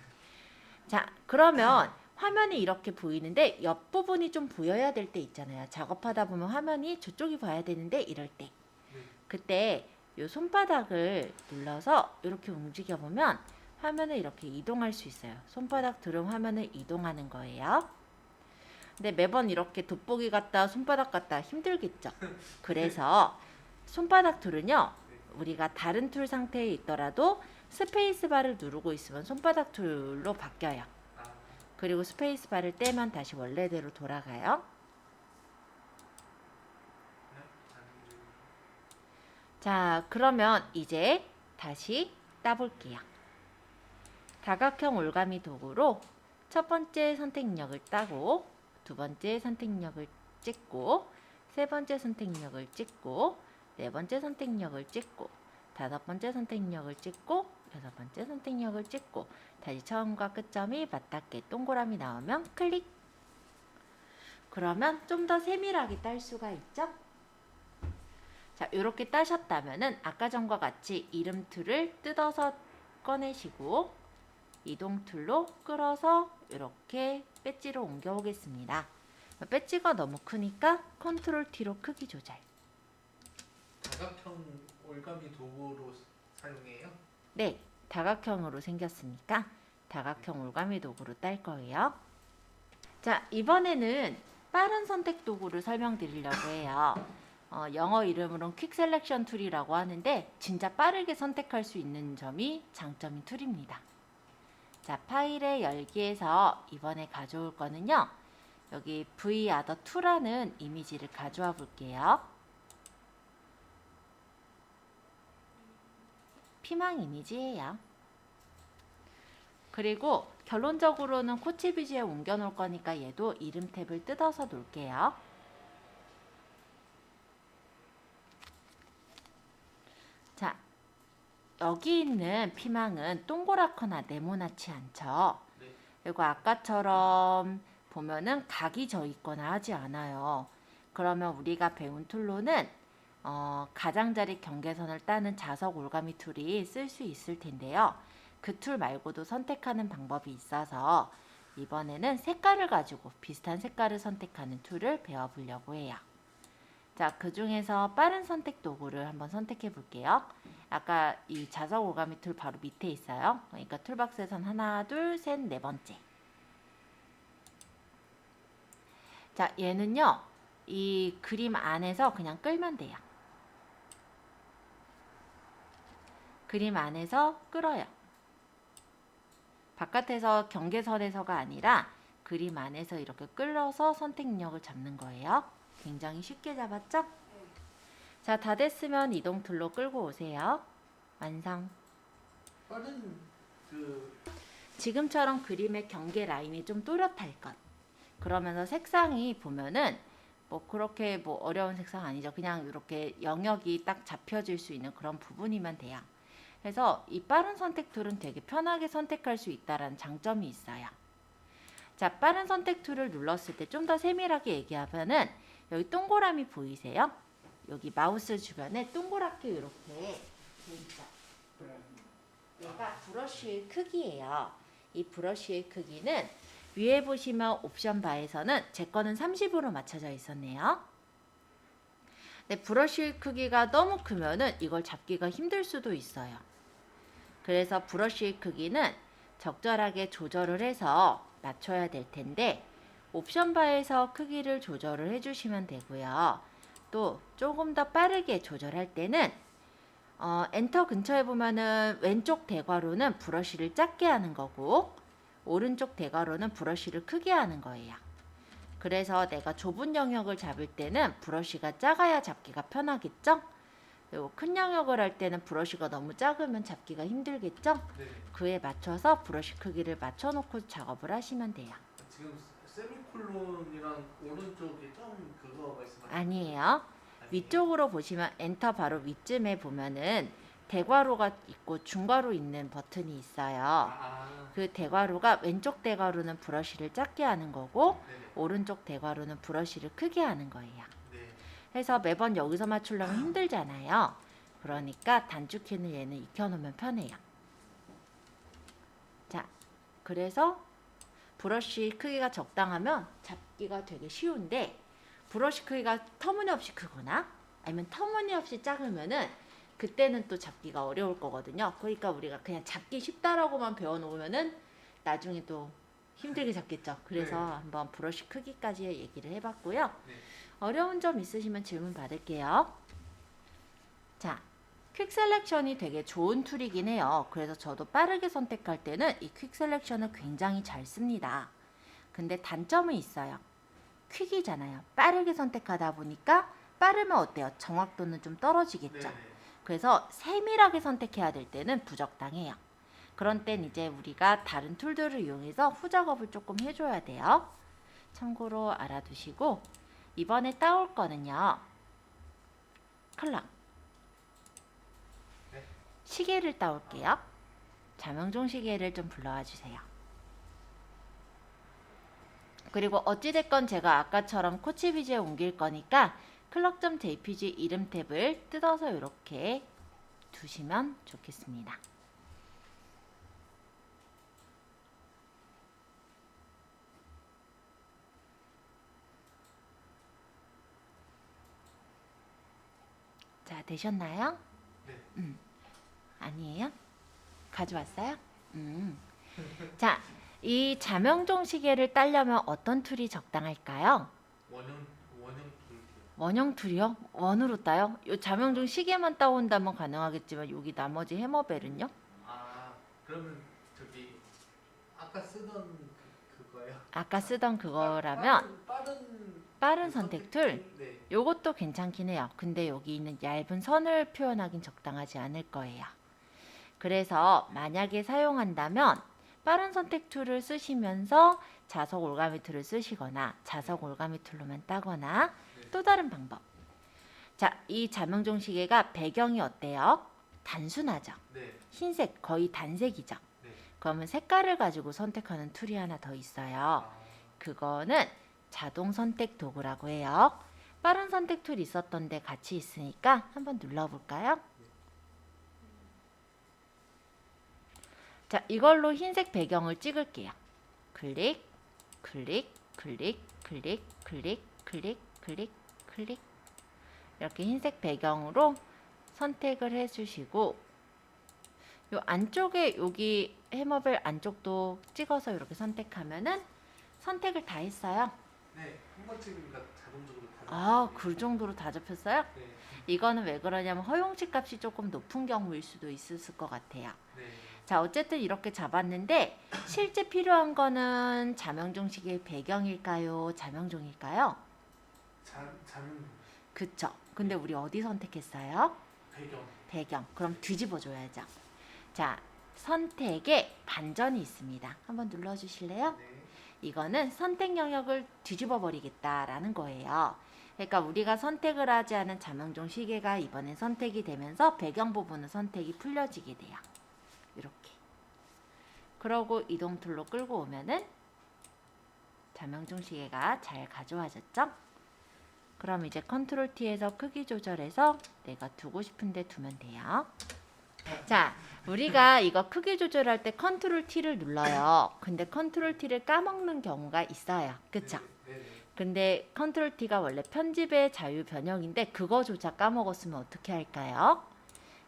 자, 그러면 화면이 이렇게 보이는데 옆부분이 좀 보여야 될 때 있잖아요. 작업하다 보면 화면이 저쪽이 봐야 되는데 이럴 때. 네. 그때 요 손바닥을 눌러서 이렇게 움직여 보면 화면을 이렇게 이동할 수 있어요. 손바닥 들은 화면을 이동하는 거예요. 근데 매번 이렇게 돋보기 갔다 손바닥 갔다 힘들겠죠. 그래서 손바닥 툴은요, 우리가 다른 툴 상태에 있더라도 스페이스바를 누르고 있으면 손바닥 툴로 바뀌어요. 아, 그리고 스페이스바를 떼면 다시 원래대로 돌아가요. 네? 자, 그러면 이제 다시 따볼게요. 다각형 올가미 도구로 첫 번째 선택력을 따고, 두 번째 선택력을 찍고, 세 번째 선택력을 찍고, 네 번째 선택력을 찍고, 다섯 번째 선택력을 찍고, 여섯 번째 선택력을 찍고, 다시 처음과 끝점이 맞닿게 동그라미 나오면 클릭. 그러면 좀 더 세밀하게 딸 수가 있죠? 자, 이렇게 따셨다면은 아까 전과 같이 이름 툴을 뜯어서 꺼내시고 이동 툴로 끌어서 이렇게 배지로 옮겨 오겠습니다. 배지가 너무 크니까 컨트롤 T로 크기 조절. 다각형 올가미 도구로 사용해요? 네, 다각형으로 생겼으니까 다각형 올가미 도구로 딸 거예요. 자, 이번에는 빠른 선택 도구를 설명드리려고 해요. 영어 이름으로는 퀵 셀렉션 툴이라고 하는데 진짜 빠르게 선택할 수 있는 점이 장점인 툴입니다. 자, 파일의 열기에서 이번에 가져올 거는요, 여기 VOTher2라는 이미지를 가져와 볼게요. 피망 이미지예요. 그리고 결론적으로는 코치비지에 옮겨 놓을 거니까 얘도 이름 탭을 뜯어서 놓을게요. 자, 여기 있는 피망은 동그랗거나 네모나지 않죠. 네. 그리고 아까처럼 보면은 각이 져 있거나 하지 않아요. 그러면 우리가 배운 툴로는 가장자리 경계선을 따는 자석 올가미 툴이 쓸 수 있을 텐데요. 그 툴 말고도 선택하는 방법이 있어서 이번에는 색깔을 가지고 비슷한 색깔을 선택하는 툴을 배워보려고 해요. 자, 그 중에서 빠른 선택 도구를 한번 선택해 볼게요. 아까 이 자석 올가미 툴 바로 밑에 있어요. 그러니까 툴박스에선 하나, 둘, 셋, 네 번째. 자, 얘는요, 이 그림 안에서 그냥 끌면 돼요. 그림 안에서 끌어요. 바깥에서 경계선에서가 아니라 그림 안에서 이렇게 끌어서 선택력을 잡는 거예요. 굉장히 쉽게 잡았죠? 자, 다 됐으면 이동 툴로 끌고 오세요. 완성. 빠른 그 지금처럼 그림의 경계 라인이 좀 또렷할 것. 그러면서 색상이 보면은 뭐 그렇게 뭐 어려운 색상 아니죠. 그냥 이렇게 영역이 딱 잡혀질 수 있는 그런 부분이면 돼요. 그래서 이 빠른 선택 툴은 되게 편하게 선택할 수 있다라는 장점이 있어요. 자, 빠른 선택 툴을 눌렀을 때 좀 더 세밀하게 얘기하면은 여기 동그라미 보이세요? 여기 마우스 주변에 동그랗게 이렇게 보이죠? 얘가 브러쉬의 크기예요. 이 브러쉬의 크기는 위에 보시면 옵션 바에서는 제 거는 30으로 맞춰져 있었네요. 근데 브러쉬 크기가 너무 크면은 이걸 잡기가 힘들 수도 있어요. 그래서 브러쉬 크기는 적절하게 조절을 해서 맞춰야 될 텐데 옵션 바에서 크기를 조절을 해주시면 되고요. 또 조금 더 빠르게 조절할 때는 엔터 근처에 보면은 왼쪽 대괄호는 브러쉬를 작게 하는 거고 오른쪽 대괄호는 브러쉬를 크게 하는 거예요. 그래서 내가 좁은 영역을 잡을 때는 브러쉬가 작아야 잡기가 편하겠죠? 그리고 큰 영역을 할 때는 브러쉬가 너무 작으면 잡기가 힘들겠죠? 네. 그에 맞춰서 브러쉬 크기를 맞춰놓고 작업을 하시면 돼요. 지금 세미콜론이랑 오른쪽에 좀 그거 말씀하시는 아니에요. 위쪽으로 보시면 엔터 바로 위쯤에 보면은 대괄호가 있고 중괄호 있는 버튼이 있어요. 그 대괄호가 왼쪽 대괄호는 브러쉬를 작게 하는 거고 네네. 오른쪽 대괄호는 브러쉬를 크게 하는 거예요. 네. 그래서 매번 여기서 맞추려면 힘들잖아요. 그러니까 단축키는 얘는 익혀놓으면 편해요. 자, 그래서 브러쉬 크기가 적당하면 잡기가 되게 쉬운데 브러쉬 크기가 터무니없이 크거나 아니면 터무니없이 작으면은 그때는 또 잡기가 어려울 거거든요. 그러니까 우리가 그냥 잡기 쉽다라고만 배워놓으면은 나중에 또 힘들게 잡겠죠. 그래서 네. 한번 브러쉬 크기까지 얘기를 해봤고요. 네. 어려운 점 있으시면 질문 받을게요. 자, 퀵 셀렉션이 되게 좋은 툴이긴 해요. 그래서 저도 빠르게 선택할 때는 이 퀵 셀렉션을 굉장히 잘 씁니다. 근데 단점이 있어요. 퀵이잖아요. 빠르게 선택하다 보니까 빠르면 어때요? 정확도는 좀 떨어지겠죠. 네네. 그래서 세밀하게 선택해야 될 때는 부적당해요. 그런 땐 이제 우리가 다른 툴들을 이용해서 후작업을 조금 해줘야 돼요. 참고로 알아두시고 이번에 따올 거는요. 클락. 네. 시계를 따올게요. 자명종 시계를 좀 불러와 주세요. 그리고 어찌됐건 제가 아까처럼 코치비즈에 옮길 거니까 클럭.jpg 이름 탭을 뜯어서 이렇게 두시면 좋겠습니다. 자, 되셨나요? 네. 아니에요? 가져왔어요? 자, 이 자명종 시계를 따려면 어떤 툴이 적당할까요? 원형 볼게요. 원형 툴이요? 원으로 따요? 요 자명종 시계만 따온다면 가능하겠지만 여기 나머지 해머벨은요? 그러면 저기 아까 쓰던 그거요. 아까 쓰던 그거라면 빠른 그 선택 툴 네. 요것도 괜찮긴 해요. 근데 여기 있는 얇은 선을 표현하긴 적당하지 않을 거예요. 그래서 만약에 사용한다면 빠른 선택 툴을 쓰시면서 자석 올가미 툴을 쓰시거나 자석 올가미 툴로만 따거나 네. 또 다른 방법. 자, 이 자명종 시계가 배경이 어때요? 단순하죠. 네. 흰색 거의 단색이죠. 네. 그러면 색깔을 가지고 선택하는 툴이 하나 더 있어요. 그거는 자동 선택 도구라고 해요. 빠른 선택 툴 있었던데 같이 있으니까 한번 눌러볼까요? 자, 이걸로 흰색 배경을 찍을게요. 클릭, 클릭, 클릭, 클릭, 클릭, 클릭, 클릭, 클릭. 이렇게 흰색 배경으로 선택을 해주시고 요 안쪽에 여기 해머벨 안쪽도 찍어서 이렇게 선택하면은 선택을 다 했어요. 네. 한 번 찍으니까 자동적으로 다 아, 그 정도로 다 잡혔어요? 네. 이거는 왜 그러냐면 허용치 값이 조금 높은 경우일 수도 있을 것 같아요. 네. 자, 어쨌든 이렇게 잡았는데 실제 필요한 거는 자명종 시계의 배경일까요? 자명종일까요? 자명 그쵸? 근데 우리 어디 선택했어요? 배경. 배경. 그럼 뒤집어 줘야죠. 자, 선택에 반전이 있습니다. 한번 눌러주실래요? 네. 이거는 선택 영역을 뒤집어 버리겠다라는 거예요. 그러니까 우리가 선택을 하지 않은 자명종 시계가 이번엔 선택이 되면서 배경 부분은 선택이 풀려지게 돼요. 이렇게. 그러고 이동 툴로 끌고 오면은 자명종 시계가 잘 가져와졌죠? 그럼 이제 컨트롤 T에서 크기 조절해서 내가 두고 싶은데 두면 돼요. 자, 우리가 이거 크기 조절할 때 컨트롤 T를 눌러요. 근데 컨트롤 T를 까먹는 경우가 있어요. 그쵸? 네, 네. 근데 컨트롤 T가 원래 편집의 자유 변형인데 그거조차 까먹었으면 어떻게 할까요?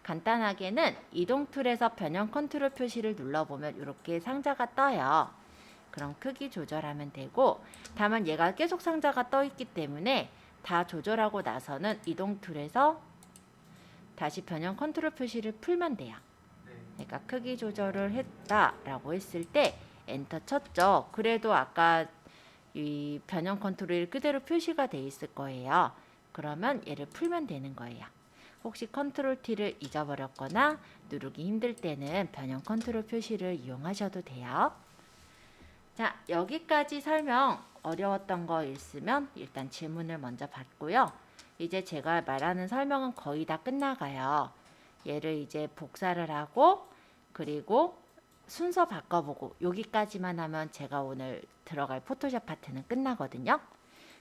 간단하게는 이동 툴에서 변형 컨트롤 표시를 눌러보면 이렇게 상자가 떠요. 그럼 크기 조절하면 되고, 다만 얘가 계속 상자가 떠 있기 때문에 다 조절하고 나서는 이동 툴에서 다시 변형 컨트롤 표시를 풀면 돼요. 네. 그러니까 크기 조절을 했다라고 했을 때 엔터 쳤죠. 그래도 아까 이 변형 컨트롤이 그대로 표시가 돼 있을 거예요. 그러면 얘를 풀면 되는 거예요. 혹시 컨트롤 T를 잊어버렸거나 누르기 힘들 때는 변형 컨트롤 표시를 이용하셔도 돼요. 자, 여기까지 설명 어려웠던 거 있으면 일단 질문을 먼저 받고요. 이제 제가 말하는 설명은 거의 다 끝나가요. 얘를 이제 복사를 하고 그리고 순서 바꿔보고 여기까지만 하면 제가 오늘 들어갈 포토샵 파트는 끝나거든요.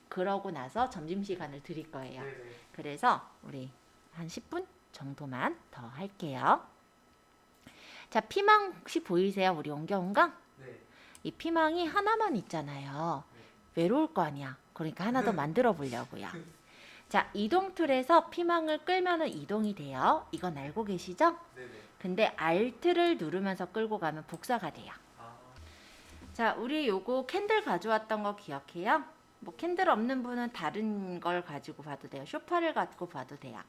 그러고 나서 점심시간을 드릴 거예요. 네, 네. 그래서 우리 한 10분 정도만 더 할게요. 자, 피망 혹시 보이세요? 우리 옹경옹강? 네. 이 피망이 하나만 있잖아요. 외로울 거 아니야. 그러니까 하나 더 만들어 보려고요. 자, 이동 툴에서 피망을 끌면은 이동이 돼요. 이건 알고 계시죠? 네, 네. 근데 Alt를 누르면서 끌고 가면 복사가 돼요. 아, 자, 우리 요거 캔들 가져왔던 거 기억해요? 뭐 캔들 없는 분은 다른 걸 가지고 봐도 돼요. 쇼파를 갖고 봐도 돼요.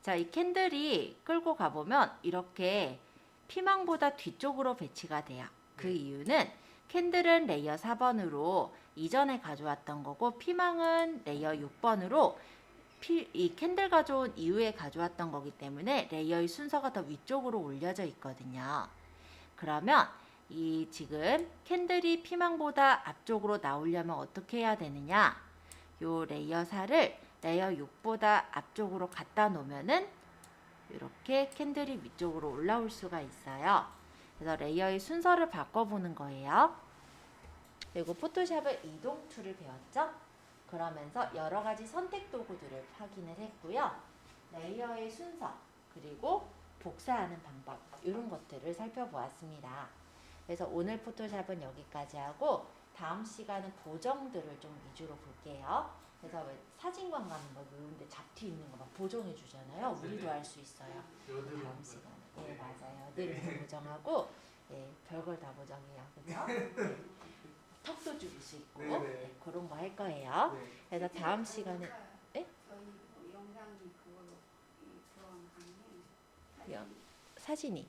자, 이 캔들이 끌고 가보면 이렇게 피망보다 뒤쪽으로 배치가 돼요. 그 이유는 캔들은 레이어 4번으로 이전에 가져왔던 거고 피망은 레이어 6번으로 이 캔들 가져온 이후에 가져왔던 거기 때문에 레이어의 순서가 더 위쪽으로 올려져 있거든요. 그러면 이 지금 캔들이 피망보다 앞쪽으로 나오려면 어떻게 해야 되느냐? 요 레이어 4를 레이어 6보다 앞쪽으로 갖다 놓으면은 이렇게 캔들이 위쪽으로 올라올 수가 있어요. 그래서 레이어의 순서를 바꿔보는 거예요. 그리고 포토샵의 이동 툴을 배웠죠? 그러면서 여러 가지 선택 도구들을 확인을 했고요. 레이어의 순서, 그리고 복사하는 방법, 이런 것들을 살펴보았습니다. 그래서 오늘 포토샵은 여기까지 하고 다음 시간은 보정들을 좀 위주로 볼게요. 그래서 왜 사진관 가는 거 이런 데 잡티 있는 거 막 보정해 주잖아요. 우리도 할 수 있어요. 여드름. 다음 시간에. 네, 맞아요. 여드름도 보정하고 예, 별걸 다 보정해요. 그죠? 네. 턱도 줄일 수 있고 네, 네. 네, 그런 거 할 거예요. 네. 그래서 다음 시간에 예? 저희 뭐 영상이 그걸로 이 들어가는 사진이